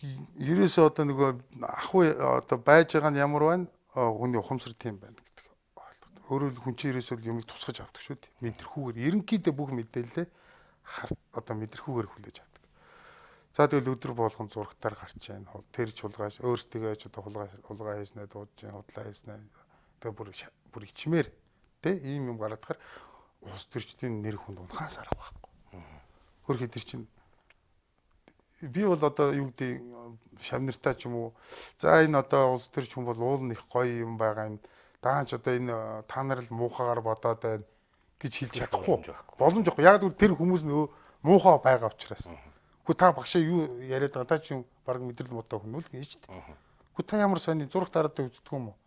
Ерөөсөө одоо нөгөө ах уу одоо байж байгаа нь ямар байна? Хүний ухамсар тийм байна гэдэг ойлголт. Өөрөөр хүн чинь ерөөсөө юмыг тусгаж авдаг шүү дээ. Мэдрэхүүгээр ерөнхийдөө бүх мэдээлэлээ одоо мэдрэхүүгээр хүлээж авдаг. За тэгэл өдөр болгон зургатаар гарч байна. Тэр ч хулгайш өөрсдөө ч одоо хулгай хийснэ дуудаж байна, худлаа хийснэ. Тэгээ бүр ичмээр тий ийм юм гараадахаар улс төрчдийн нэр хүнд унахаас арга байхгүй. Хөрхи тэр чинь би бол одоо юу гэдэг шавнартаа ч юм уу за энэ одоо улс төрч хүн бол уул нь их гоё юм байгаа юм. Даанч одоо энэ та нар л муухагаар бодоод байна гэж хэлж чадахгүй. Боломж байхгүй. Яг л тэр хүмүүс нөө муухай байгаа учраас. Хүү та багшаа юу яриад байгаа та чинь баг мэдрэл муутай хүн үл гэж дээ. Хүү та ямар сони зураг дараадаг үздэг юм уу?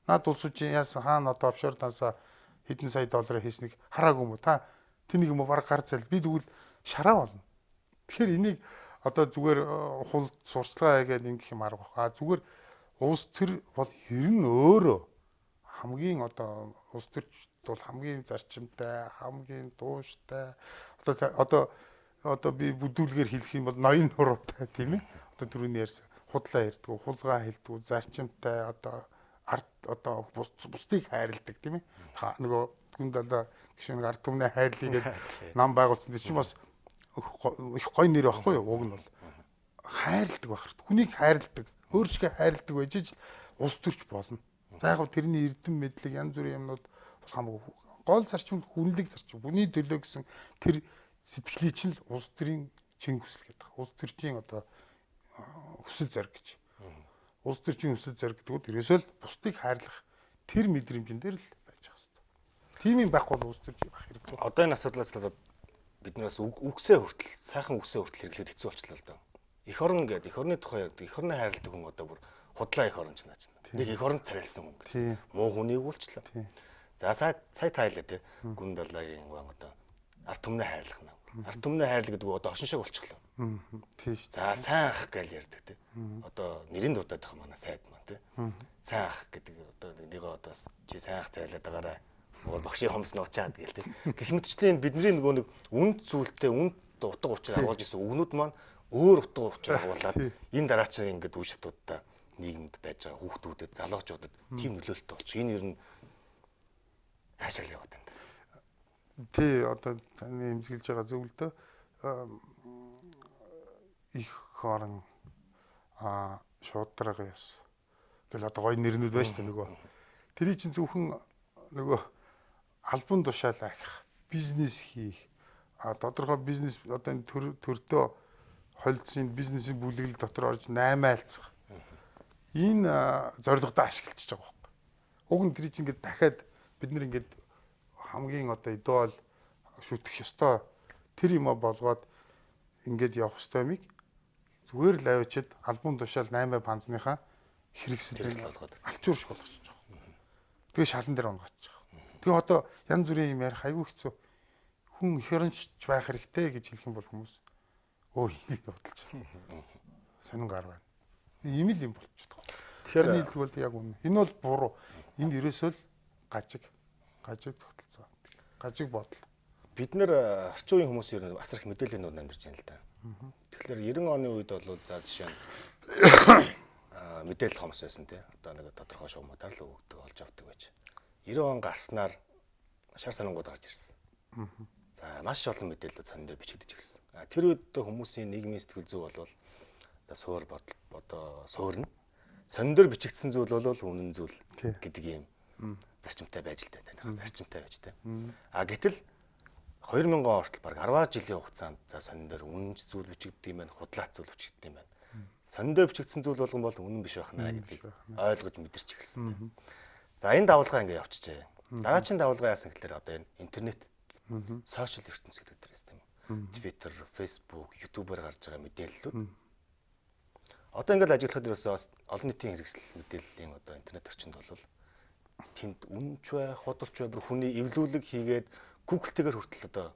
Наад улс үчи яасан хаана одоо офшор дансаа хэдэн сая доллараар хийснийг хараагүй юм уу? Та тэнийг юм баг гар зал би тэгвэл шараа болно. Тэгэхээр энийг одоо зүгээр хул сурчлагаа хийгээд ингэх юм арга байна. Зүгээр улс төр бол ер нь өөрөө хамгийн одоо улс төрч бол хамгийн зарчимтай, хамгийн тууштай. Одоо би бүдүүлгээр хэлэх юм бол ноён нуруутай тийм ээ. Одоо түрүүний ярьсан худлаа ярьдгүү, хулгай хэлдгүү, зарчимтай одоо ард одоо бусдыг хайрладаг тийм ээ. Нөгөө хүнд одоо гişүн ард түмний хайрлыг нам байгуулсан чинь бас их гоё нэр байхгүй юу? Уг нь бол хайрладаг байх хэрэгтэй. Хүнийг хайрладаг, өөрсдөө хайрладаг байж ижил улс төрч болно. За яг тэрний эрдэм мэдлэг янз бүрийн юмнууд бас хамаагүй гол зарчимд хүнлэг зарчим. Хүний төлөө гэсэн тэр сэтгэлий чинь л улс төрийн чин хүсэл гэдэг. Улс төрчийн одоо хүсэл зориг гэж. Улс төрчийн хүсэл зориг гэдэг нь ерөөсөө л бусдыг хайрлах тэр мэдрэмжэн дээр л байж байгаа хэрэгтэй. Тийм юм байхгүй бол улс төрч байх хэрэгтэй. Одоо энэ асуудлаас л бид нараас үгсээ хүртэл сайхан үгсээ хүртэл хэрэглээд хэцүү болчихлоо л доо. Эх орн гэдэг эх орны тухай ярьдаг. Эх орны хайрладаг хүн одоо бүр худлаа эх орн ч нааж байна. Нэг эх оронд царайлсан хүн гэж. Муу хүнийг үүлчлээ. За сая тайлаа тий. Гүн далайгийн гон одоо ард түмнээ хайрлах нам. Ард түмнээ хайрлах гэдэг нь одоо хошин шиг болчихлоо. Тийм шүү. За сайн ах гэж ярьдаг тий. Одоо нэрийн дуудаад байгаа манай сайд маань тий. Сайн ах гэдэг одоо нэг одоо чи сайн ах царайлаад байгаарай. Монгол багшийн хомс нуучаад гээл тий. Гэх мэтчлийн бидний нөгөө нэг үнд зүйлтэй үнд утга учир агуулж исэн үгнүүд маань өөр утга учир агуулад энэ дараачийн ингээд үе шатуудаа нийгэмд байж байгаа хүүхдүүдэд залуучуудад тийм нөлөөлтөй болчих. Энэ ер нь хаашаа л яваад байна. Тий одоо таны эмзэглэж байгаа зөвлөдөө их хорон шуудрага яс. Тэгэл одоо гоё нэрнүүд байна шүү дээ нөгөө. Тэрий чинь зөвхөн нөгөө албан тушаал ахих, бизнес хийх, тодорхой бизнес одоо энэ төрдөө холдсон бизнесийн бүлэглэл дотор орж 8 айлцах. Энэ зорилгодоо ашиглаж байгаа байхгүй. Уг нь тэр чинь ингээд дахиад бид нэр ингээд хамгийн одоо идеал шүтэх ёстой тэр юм болгоод ингээд явах ёстой юмыг зүгээр л авчид албан тушаал 8 панзныхаа хэрэгсэл болгоод алчуурш болгочих жоох. Тэгээ шалан дээр унгаачих жоох. Тэгээ одоо янз бүрийн юм ярих айгүй хэцүү. Хүн эх оронч байх хэрэгтэй гэж хэлэх юм бол хүмүүс өө энийг бодолч. Сонин гар байна. Ийм л юм болчихдог. Тэгэхээр нийлдэг бол яг үнэ. Энэ бол буруу. Энд ерөөсөө л гажиг тогтолцоо. Гажиг бодол. Бид нэр орчин үеийн хүмүүс ер нь асар их мэдээллийн нуур амьдарч байна л да. Тэгэхээр 90 оны үед бол за жишээ нь мэдээлэл хомс байсан тий. Одоо нэг тодорхой шугамудаар л өгдөг олж авдаг байж. 90 он гарснаар шар санангууд гарч ирсэн. За маш олон мэдээлэл цан дээр бичигдэж ирсэн. Тэр үед хүмүүсийн нийгмийн сэтгэл зүй бол одоо суур бодол одоо суурна. сониндор бичигдсэн зүйл бол үнэн зүйл гэдэг юм зарчимтай байж л тань. Зарчимтай байж таа. А гэтэл 2000 он хүртэл баг 10 жилийн хугацаанд за сониндор үнэн зүйл бичигддэг юм байна, худлаац зүйл бичигддэг юм байна. Сониндор бичигдсэн зүйл болгон бол үнэн биш байна гэдгийг ойлгож мэдэрч эхэлсэн. За энэ давалгаа ингээ явчихжээ. Дараагийн давалгаа яасан гэхээр одоо энэ интернет сошиал ертөнц гэдэг дээрээс тийм үү. Twitter, Facebook, YouTube-аар гарч байгаа мэдээллүүд. Одоо ингээд ажиглахад ерөөсөө олон нийтийн хэрэгсэл мэдээллийн одоо интернет орчинд бол тэнд үнэнч бай, худалч бай, бүр хүний эвлүүлэг хийгээд Google-тэйгээр хүртэл одоо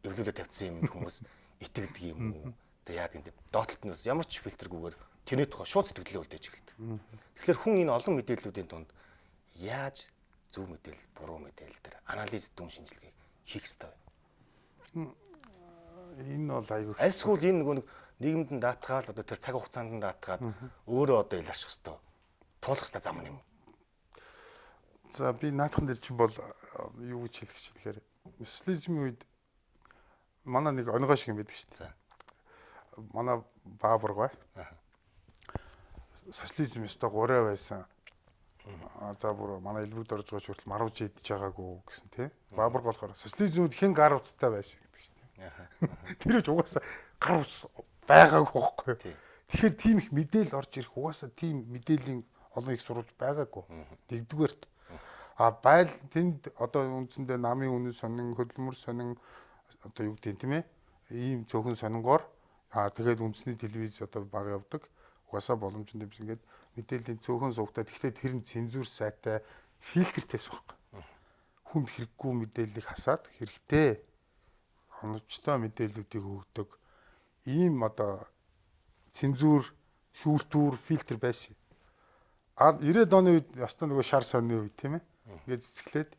эвлүүлэг тавьсан юм хүмүүс итгэдэг юм уу? Тэгээ яа гэдэг доотлолт нь ямар ч фильтргүйгээр тэрний тухай шууд сэтгэлээ үлдээж эхэлдэг. Тэгэхээр хүн энэ олон мэдээллүүдийн дунд яаж зөв мэдээлэл, буруу мэдээлэл дээр анализ дүн шинжилгээ хийх ёстой вэ? Энэ бол айгүй. Альсгүй энэ нөгөө нийгэмд нь даатгаал одоо тэр цаг хугацаанд нь даатгаад өөрөө одоо илэрших ёстой. Туулах ёстой зам юм. За би наадхан дээр чинь бол юу гэж хэлэх чинь тэгэхээр социализмын үед манай нэг онгой шиг юм байдаг шүү дээ. Манай Баабургой. Социализм өстой гурай байсан. Одоо бүр манай элбүүд орж байгаа ч хүртэл марвж идэж байгаагүй гэсэн тий. Баабург болохоор социализмд хэн гар утстай байсан гэдэг шүү дээ. Тэр ч угаасаа гар утс байгаагүй байхгүй. Тэгэхээр тийм их мэдээлэл орж ирэх угаасаа тийм мэдээллийн олон их сурвалж байгаагүй. Нэгдүгээрт байл тэнд одоо үндсэндээ намын үнэн сонин, хөдөлмөр сонин одоо юу гэдэг тийм ээ. Ийм цөөхөн сонингоор тэгээд үндэсний телевиз одоо баг явдаг. Угаасаа боломжтой юмс ингээд мэдээллийн цөөхөн суугтаа тэгтээ тэр нь цензур сайтай фильтртэйс байхгүй. Хүнд хэрэггүй мэдээллийг хасаад хэрэгтэй оновчтой мэдээллүүдийг өгдөг. Ийм одоо цензур, шүүлтүүр, фильтр байсан. 90-ад оны үед ястаа нөгөө шар сонины үед тийм ээ. Ингээд цэцгэлээд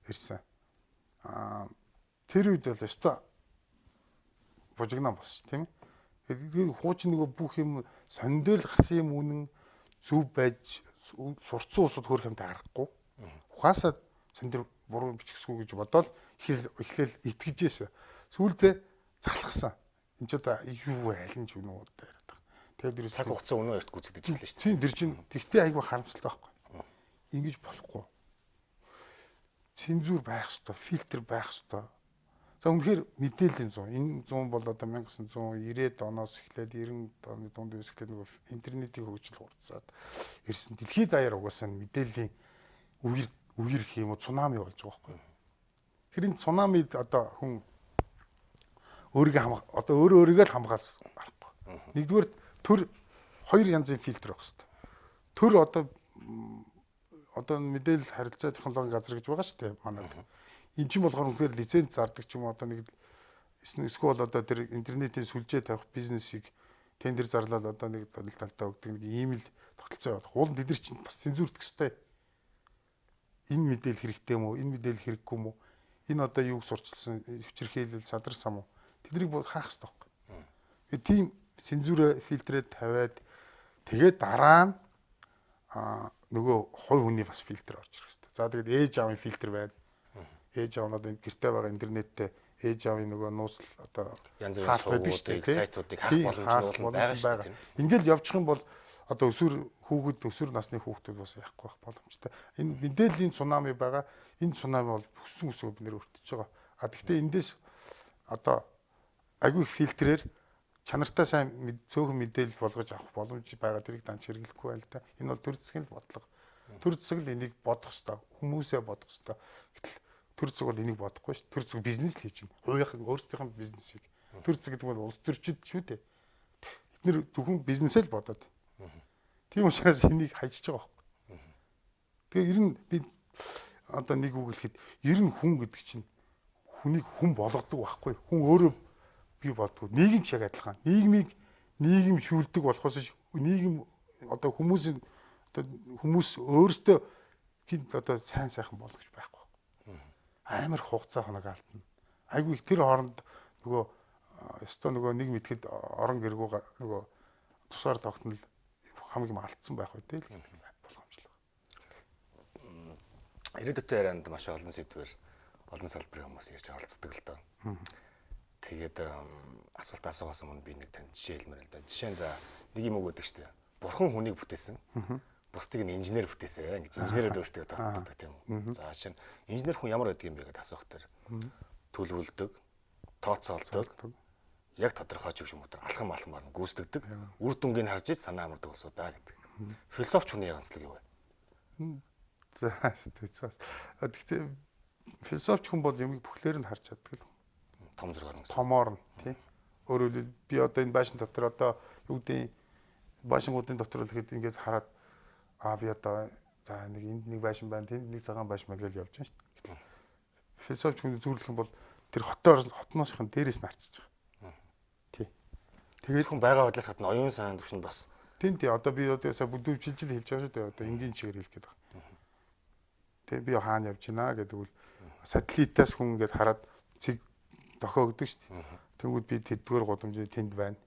ирсэн. Тэр үед бол ястаа бужигнаа босч тийм ээ. Хуучин нөгөө бүх юм сонин дээр л гарсан юм үнэн зөв байж сурцсан усуд хөрөх юмтай харахгүй. Ухаасаа сонин дээр буруу бичгэсгүй гэж бодоод эхлээл итгэжсэн. Сүүлдээ захалгасан. Энд ч одоо юу аль нь ч үнэн удаа яриад байгаа. Тэгээд дэр цаг хугацаа өнөө эрт гүцэгдэж эхэллээ шүү дээ. Тийм дэр чинь тэгтээ айгүй харамсалтай байхгүй. Ингэж болохгүй. Цензур байх ёстой, фильтр байх ёстой. За үнэхээр мэдээллийн 100. Энэ 100 бол одоо 1990-ад оноос эхлээд 90 оны дунд үеэс эхлээд нөгөө интернетийн хөгжил хурцсаад ирсэн. Дэлхийд даяар угаасаа мэдээллийн үер гэх юм уу цунами болж байгаа байхгүй. Тэр энэ цунамид одоо хүн өөрийгөө одоо өөрийгөө л хамгаалж арахгүй. Нэгдүгээр төр хоёр янзын фильтр байх хэрэгтэй. Төр одоо мэдээлэл харилцаа технологийн газар гэж байгаа шүү дээ манайд. Энд чинь болохоор үнэхээр лиценз зардаг ч юм уу одоо нэг эсвэл одоо тэр интернетийн сүлжээ тавих бизнесийг тендер зарлал одоо нэг талдаа өгдөг нэг ийм л тогтолцоо явах. Уул бид нар чинь бас цензурдах ёстой. Энэ мэдээлэл хэрэгтэй юм уу? Энэ мэдээлэл хэрэггүй юм уу? Энэ одоо юуг сурчилсан хүчирхийлэл садар сам уу? Тэднийг хаах ёстой байхгүй. Тийм цензур фильтрээ тавиад тэгээд дараа нь нөгөө хувь хүний бас фильтр орж ирэх хэрэгтэй. За тэгээд ээж аавын фильтр байна. Ээж аав нь гэртээ байгаа интернеттэй ээж аавын нөгөө нууцл одоо янз бүрийн сувгуудыг, сайтуудыг хаах боломж байгаа шүү дээ. Ингээл явчих юм бол одоо өсвөр насны хүүхдүүд бас яахгүй байх боломжтой. Энэ мэдээллийн цунами байгаа. Энэ цунами бол хүссэн үсөө бид нэр өртөж байгаа. Гэхдээ эндээс одоо агүй их фильтрээр чанартай сайн цөөхөн мэдээлэл болгож авах боломж байгаа. Тэрийг данч хэрэглэхгүй байл та. Энэ бол төр засгийн бодлого. Төр засаг л энийг бодох ёстой. Хүмүүсээ бодох ёстой. Гэтэл төр засаг бол энийг бодохгүй шүү. Төр засаг бизнес л хийж байна. Хувийнхаа өөрсдийнх нь бизнесийг. Төр засаг гэдэг нь улс төрчид шүү дээ. Бид нэр зөвхөн бизнесээ л бодоод. Тийм учраас энийг хайчиж байгаа байхгүй. Тэгээ ер нь би одоо нэг үг хэлэхэд ер нь хүн гэдэг чинь хүнийг хүн болгодог байхгүй. Хүн өөрөө би боддог. Нийгэм ч яг адилхан. Нийгэм шүүлдэг болохоос нийгэм одоо хүмүүс өөрсдөө тэнд одоо сайн сайхан болгож байхгүй. Амар хугацаа хоног алдна. Айгүй их тэр хооронд нөгөө ёстой нөгөө нэг мэдхэд орон гэргүү нөгөө тусаар тогтнол хамгийн алдсан байх үедээ л болгоомжлоо. Ирээдүйн ярианд маш олон сэдвээр олон салбарын хүмүүс ярьж оролцдог л доо. Тэгээд асуулт асуухаас өмнө би нэг танд жишээ хэлмээр л да. Жишээ нь за нэг юм өгөөдөг штэ. бурхан хүнийг бүтээсэн. Бусдыг нь инженер бүтээсэн гэж инженерүүд өөрсдөө боддог тийм үү. За жишээ нь инженер хүн ямар байдаг юм бэ гэдээ асуух дээр төлөвлөдөг, тооцоолдог, яг тодорхой ч юм уу алхам алхамаар нь гүйцэтгэдэг, үр дүнгийг харж иж санаа амардаг улсууд даа гэдэг. Философч хүний ганцлаг юу вэ? За тэгээс. Гэхдээ философч хүн бол юмыг бүхлээр нь харж чаддаг. Том зургаар нь. Томоор нь тий. Өөрөөр хэлбэл би одоо энэ байшин дотор одоо юу гэдэг байшингуудын дотор л ихэд ингээд хараад би одоо за нэг энд нэг байшин байна, тэнд нэг цагаан байшин байна гэж явж байна шүү дээ. Философч хүн зүйрлэх юм бол тэр хотноосхийн дээрээс нь харчиж байгаа. Тий. Тэгээд хүн байгаа бодлоос гадна оюун санааны түвшинд бас тий одоо би одоо сая бүдүүжилжил хэлж байгаа шүү дээ. Одоо энгийн чигээр хэлэх гээд байгаа. Тэгээ би хаана явж байна гэдэг үл сателлитаас хүн ингээд хараад цэг дохиогддог шүү дээ. Тэнгүүд би тэдгээр гудамжийн тэнд байна.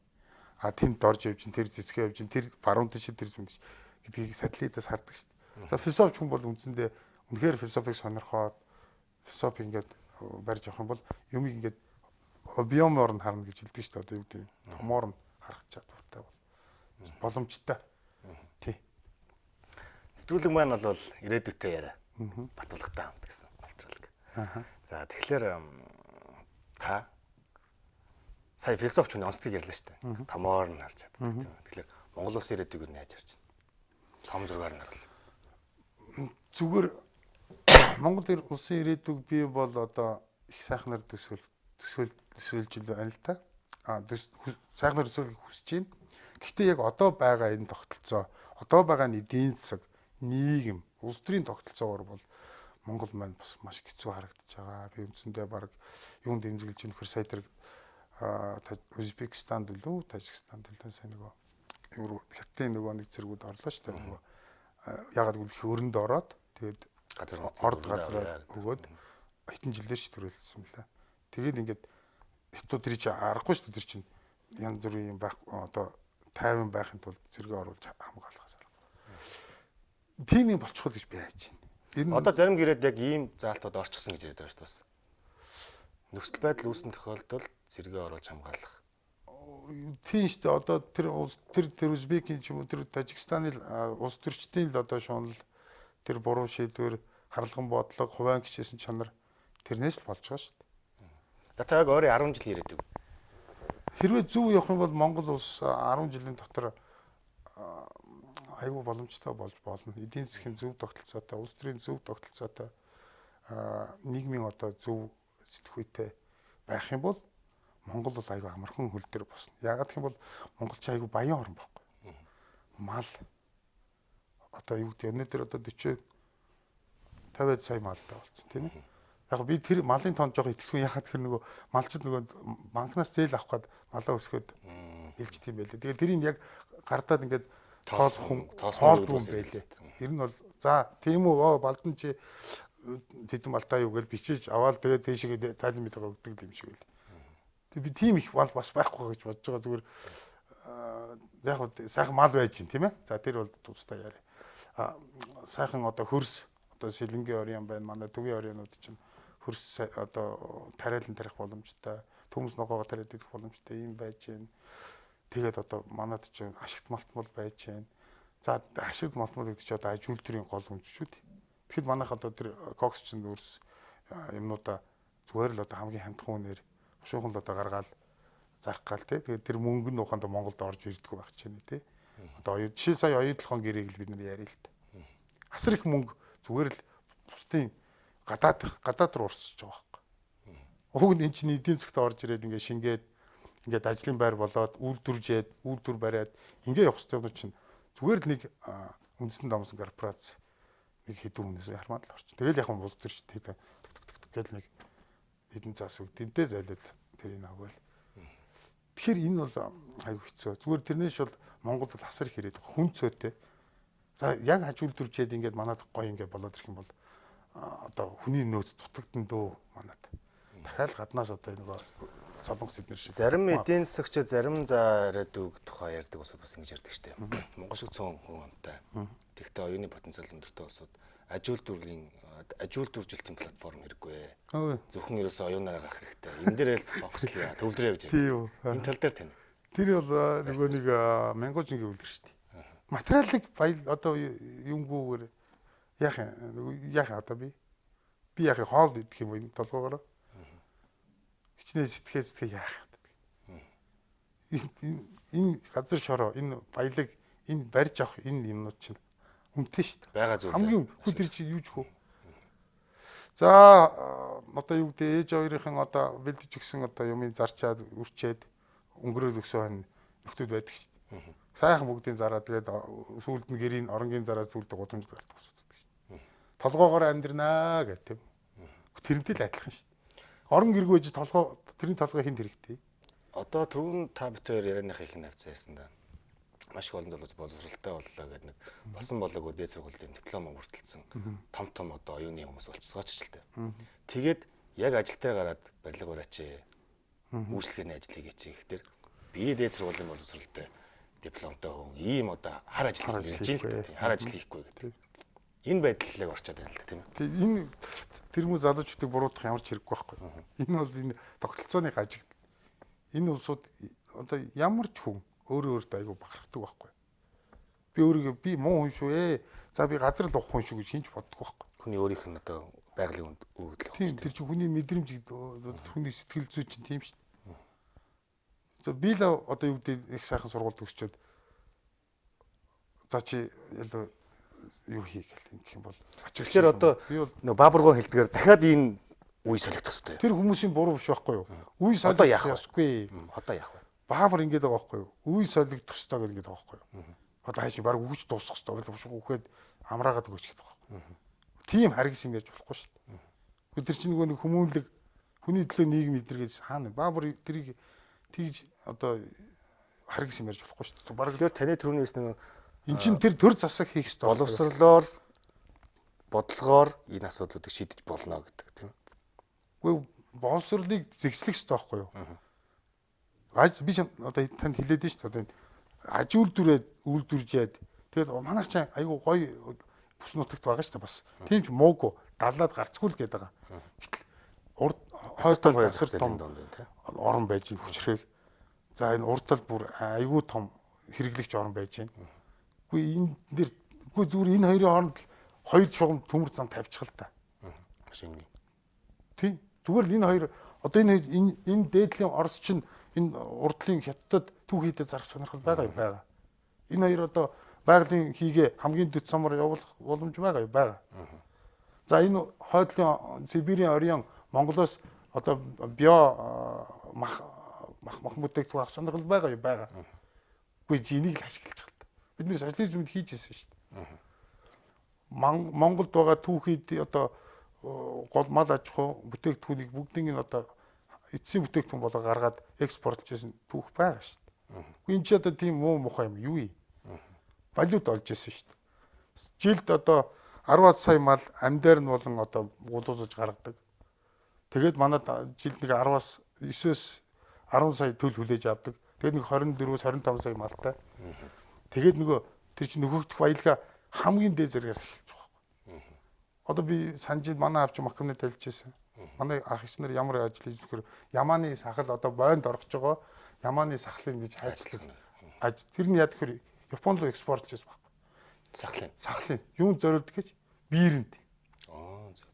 Тэнд дорж явж чинь тэр цэцгээ явж чинь тэр баруун тийш тэр зүүн тийш гэдгийг сателлитаас хардаг шүү дээ. За философч хүн бол үндсэндээ үнэхээр философиг сонирхоод философи ингээд барьж явах юм бол юмыг ингээд объемоор нь харна гэж хэлдэг шүү дээ. Одоо юу гэдэг юм томоор нь харах чадвартай бол боломжтой. Тий. нэвтрүүлэг маань бол ирээдүйтэй яриа. Батулгатай хамт гэсэн нэвтрүүлэг. За тэгэхээр та сая философч хүний онцлог ярьлаа шүү дээ. Томоор нь харж чаддаг тийм. Тэгэхээр Монгол улсын ирээдүйг нь яаж харж байна? Том зургаар нь харуул. Зүгээр Монгол улсын ирээдүг би бол одоо их сайхнаар төсөөлж байна л та. Сайхнаар төсөөлөх хүсэж байна. Гэхдээ яг одоо байгаа энэ тогтолцоо, одоо байгаа нь эдийн засаг, нийгэм, улс төрийн тогтолцоогоор бол Монгол маань бас маш хэцүү харагдаж байгаа. Би үндсэндээ баг юунд дэмжиглэж байна гэхээр сая тэр Узбекистанд үлээ, Тажикстанд үлээ сайн нөгөө хятадын нөгөө нэг зэргүүд орлоо шүү дээ. Нөгөө ягаад гэвэл их өрөнд ороод тэгээд орд газраа өгөөд хитэн жилээр ш төрөлсөн мөлий. Тэгээд ингээд хятад тэр чинь аргагүй шүү дээ. Тэр чинь янз бүрийн юм байх одоо тайван байхын тулд зэрэг оруулж хамгаалахаас аргагүй. Тийм юм болчихвол гэж би хайж байна. Одоо зарим гэрээд яг ийм заалтууд орчихсон гэж яриад байгаа шүү дээ. Нөхцөл байдал үүссэн тохиолдолд зэрэгээ оруулж хамгаалах. Тийм шүү дээ. Одоо тэр Узбекийн ч юм уу тэр Тажикстаны улс төрчдийн л одоо шунал тэр буруу шийдвэр харлаган бодлого хувийн гишээсэн чанар тэрнээс л болж байгаа шүү дээ. За та яг өөрийн 10 жил ирээдүг. Хэрвээ зөв явах юм бол Монгол улс 10 жилийн дотор айгүй боломжтой болж болно. Эдийн засгийн зөв тогтолцоотой, улс төрийн зөв тогтолцоотой нийгмийн одоо зөв сэтгхүйтэй байх юм бол Монгол бол айгүй амархан хөл дээр босно. Яагаад гэх юм бол Монгол ч айгүй баян орн байхгүй. Мал одоо юу гэдэг өнөөдөр одоо 40-50 сая малтай болсон тийм ээ. Яг би тэр малын тоонд жоохон итгэхгүй яхад тэр нөгөө малчид нөгөө банкнаас зээл авах гээд малаа өсгөөд хэлжт юм байлээ. Тэгээд тэрийг яг гардаад ингээд тоолох хүн байлээ. Тэр нь бол за тийм үү балдан чи тэдэн малтаа юу гэж бичиж аваад тэгээд тийшээ тайлан мэдээ өгдөг юм шиг байл. Тэг би тийм их бол бас байхгүй гэж бодож байгаа зүгээр яг сайхан мал байж гин тийм ээ. За тэр бол тустай яриа. Сайхан одоо хөрс одоо Шилэнгийн орон байна. Манай төвийн орнууд чинь хөрс одоо тариалан тарих боломжтой. Төмс ногоогоо тариад идэх боломжтой юм байж гин. Тэгээд одоо манад чинь ашигт малтмал байж гин. За ашигт малтмал гэдэг чинь одоо аж үйлдвэрийн гол үндэс шүү дээ. Тэгэхэд манайх одоо тэр кокс чинь өөрс юмнуудаа зүгээр л одоо хамгийн хямдхан үнээр шуухан л одоо гаргаал зарах гал тий. Тэгээд тэр мөнгө нь ухаанд Монголд орж ирдэггүй байх чинь тий. Одоо жишээ сая оюутлахын гэрээг л бид нар яриа л та. Асар их мөнгө зүгээр л бусдын гадаад руу урсж байгаа байхгүй. Уг нь энэ чинь эдийн засгт орж ирээд ингээд шингээд ингээд ажлын байр болоод үйлдвэр бариад ингээд явах хэрэгтэй юм чинь зүгээр л нэг үндэстэн домсон корпорац нэг хэдэн хүнээс хармаад л орч. Тэгэл яг нь улс төрч тэгээд гэл нэг хэдэн цаас өгдөнтэй зайлал тэрийг аввал. Тэгэхээр энэ бол аюу хэцүү. Зүгээр тэрнээс бол Монгол бол асар их ирээд хүн цөөтэй. За яг хаж үйлдвэрчээд ингээд манад гоё ингээд болоод ирэх юм бол одоо хүний нөөц дутагдсан дөө манад. Дахиад гаднаас одоо нөгөө солонгос эднэр шиг. Зарим эдийн засагч зарим за ирээдүг тухай ярьдаг усуд бас ингэж ярьдаг штеп. Монгол шиг цөөн хүн амтай. Тэгтээ оюуны потенциал өндөртэй усуд аж үйлдвэржилтийн платформ хэрэггүй. Зөвхөн ерөөсөө оюунаараа гарах хэрэгтэй. Энэ дээр л фокуслъя. Төвлөрөө гэж. Тийм үү. Энэ тал дээр тань. Тэр бол нөгөө нэг мянгужингийн үйлдвэр шүү дээ. материалыг баял одоо юмгүйгээр яах одоо би яах хоол идэх юм энэ толгоогоор хичнээн сэтгэхээ яах энэ газар шороо энэ баялаг энэ барьж авах энэ юмнууд чинь өмтэй шүү дээ. Бага зүйл. Хамгийн хүдэр чи юуж хөө. За одоо юу гэдэг ээж хоёрын одоо бэлдэж өгсөн одоо юмыг зарчаад үрчээд өнгөрөөл өгсөн нөхдүүд байдаг шүү дээ. Сайхан бүгдийн зараа тэгээд сүүлд нь гэрийн оронгийн зараа сүүлд гудамж гардаг асуудаг шүү дээ. Толгоогоор амьдрнаа гэх тийм. Тэрнтэй л адилхан шүү дээ. Орон гэргөөж толгоо тэрний толгой хинт хэрэгтэй. Одоо түрүүн та бид хоёр ярианыхаа их навцсан ярьсан да. Маш их олон залууч боловсралтай боллоо гэдэг нэг болсон болоогүй дээд сургуулийн диплом хүртэлсэн том одоо оюуны хүмүүс болцсооч ч л дээ. Тэгээд яг ажилтаа гараад барилга бариач үйлчлэгээний ажил хийгээч гэхээр би дээд сургуулийн боловсралтай дипломтой хүн ийм одоо хар ажил хийж юм л дээ. Хар ажил хийхгүй гэдэг. Энэ байдлыг орчоод байна л да тийм ээ. Тэгээ энэ тэр хүмүүс залуучуудыг буруутгах ямар ч хэрэггүй байхгүй. Энэ бол энэ тогтолцооны хажиг. Энэ улсууд одоо ямар ч хүн өөртөө айгүй бахархдаг байхгүй. Би өөрийгөө би муу хүн шүү ээ. За би газар л ухах хүн шүү гэж хинч боддог байхгүй. Хүний өөрийнх нь одоо байгалийн өгөгдөл байна. Тийм тэр чинь хүний мэдрэмж хүний сэтгэл зүй чинь тийм шүү дээ. За би л одоо юу гэдэг их сайхан сургууль төгсчөөд за чи ялаа юу хий гэх юм бол тэгэхээр одоо нэг баабургоо хэлдгээр дахиад энэ үе солигдох хэрэгтэй. Тэр хүмүүсийн буруу биш байхгүй юу? Үе солигдох ёсгүй. Одоо яах вэ? Баабар ингэж байгаа байхгүй юу? Үе солигдох ёстой гэж ингэж байгаа байхгүй юу? Одоо хайш баг үгж дуусах ёстой бол үхээд амраагаад өгч гэдэг байхгүй юу? Тийм харгис юм ярьж болохгүй шүү дээ. Тэр чинь нөгөө нэг хүмүүнлэг хүний төлөө нийгэм идэргээд хаана баабар тэрийг тэгж одоо харгис юм ярьж болохгүй шүү дээ. Бараг л таны түрүүнээс нэг эн чинь тэр төр засаг хийх ёстой. Боловсрлоор бодлогоор энэ асуудлуудыг шийдэж болно гэдэг тийм ээ. Үгүй боловсрлыг зэгслэх ёстой байхгүй юу? Би одоо танд хэлээд нь шүү дээ. Аж үйлдвэржээд тэгээд манайх чинь айгүй гоё бүс нутагт байгаа шүү дээ бас. Тийм ч муугүй далаад гарцгүй л гээд байгаа. Гэтэл урд хойдол хоёр том донд тийм орон байж хүчрээг. За энэ урдтал бүр айгүй том хэрэглэгч орон байж байна. Үгүй энэ дэр үгүй зүгээр энэ хоёрын хооронд хоёр шугам төмөр зам тавьчих л та. Шинэ. Тийм. Зүгээр л энэ хоёр одоо энэ дээдлийн Орос чинь энэ урдлын хятадд түүхийдээ зарах сонирхол байгаа юу? Байгаа. Энэ хоёр одоо байгалийн хийгээ хамгийн дэд цомор явуулах боломж байгаа юу? Байгаа. За энэ хойдлын Сибирийн орон Монголоос одоо био мах бүтээгдэхүүн авах сонирхол байгаа юу? Байгаа. Үгүй энийг л ашиглаж байгаа. Бид нэр социализмд хийж ирсэн шүү дээ. Монголд байгаа түүхийд одоо гол мал аж ахуй бүтээгдэхүүнийг бүгдийг нь одоо эцсийн бүтээгдэхүүн болоо гаргаад экспортлж байсан түүх байгаа шүү дээ. Үгүй энэ ч одоо тийм муу мухай юм юу юм? Валют олж ирсэн шүү дээ. Жилд одоо 10 сая мал амьдаар нь болон одоо гулуузаж гаргадаг. Тэгээд манад жилд нэг 10-аас 9-өөс 10 сая төл хүлээж авдаг. Тэгээд нэг 24-өөс 25 сая малтай. Тэгээд нөгөө тэр чинь нөгөөх баялгаа хамгийн дээд зэрэгээр ашиглаж байгаа байхгүй. Одоо би санжид манай авч макамнад талж ирсэн. Манай ах ич нар ямар ажил хийж өгөхөр ямааны сахал одоо бойнд орж байгаа ямааны сахлын гэж хайчлаг. Тэр нь яд гэхээр Японд руу экспорт хийсэн байхгүй. Сахлын. Юунд зориулдаг гэж биерэнд.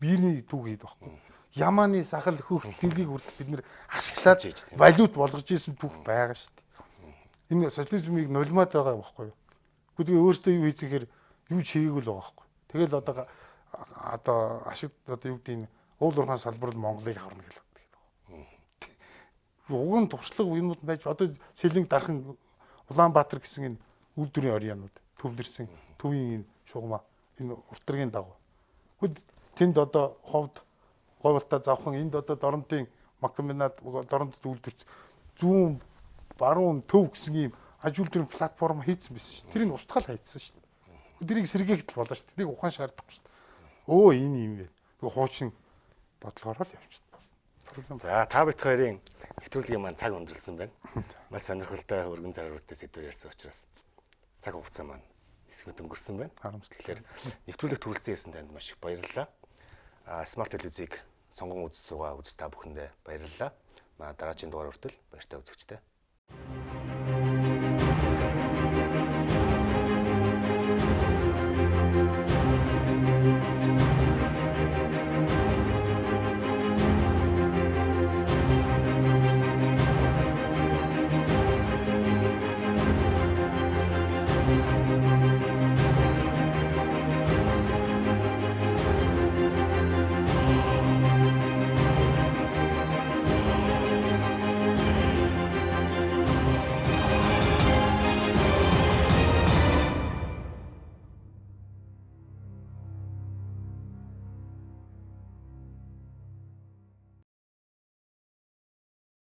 Биерний түүх хийдэг байхгүй. Ямааны сахал хөвгөлийг хүртэл бид нэр ашиглаад валют болгож исэн түүх байгаа шүү дээ. Энэ социализмыг нулимаад байгаа байхгүй юу? Гэхдээ өөртөө юу хийцгээр юу ч хийгээгүй л байгаа байхгүй. Тэгэл одоо ашиг одоо юу гэдэг нь уул уурхайн салбарт Монголыг харна гэж байна. Уг нь туршлага юмнууд байж одоо Сэлэнг дархан Улаанбаатар гэсэн энэ үйлдвэрийн орнууд төвлөрсөн төвийн шугамаа энэ уртрагийн дагуу. Тэгэд тэнд одоо ховд говьлтаа завхан энд одоо дорнодын макаминад дорнодод үйлдвэрч зүүн баруун төв гэсэн ийм аж үйлдвэрийн платформ хийцэн байсан шүү. Тэрийг устгал хайцсан шүү. Тэрийг сэргээхэд болно шүү. Тэрийг ухаан шаардахгүй шүү. Өө энэ юм бэ. Тэгээ хуучин бодлогоор л явчихсан. За та бит хоёрын нэвтрүүлгийн маань цаг өндөрлсөн байна. Маш сонирхолтой өргөн зарвартай сэдвээр ярьсан учраас цаг хугацаа маань хэсгүүд өнгөрсөн байна. Тэгэхээр нэвтрүүлэг төрүүлсэн ирсэн танд маш их баярлалаа. Смарт телевизийг сонгон үзэж байгаа үзэж та бүхэндээ баярлалаа. Дараагийн дугаар хүртэл баяртай үзэгчтэй.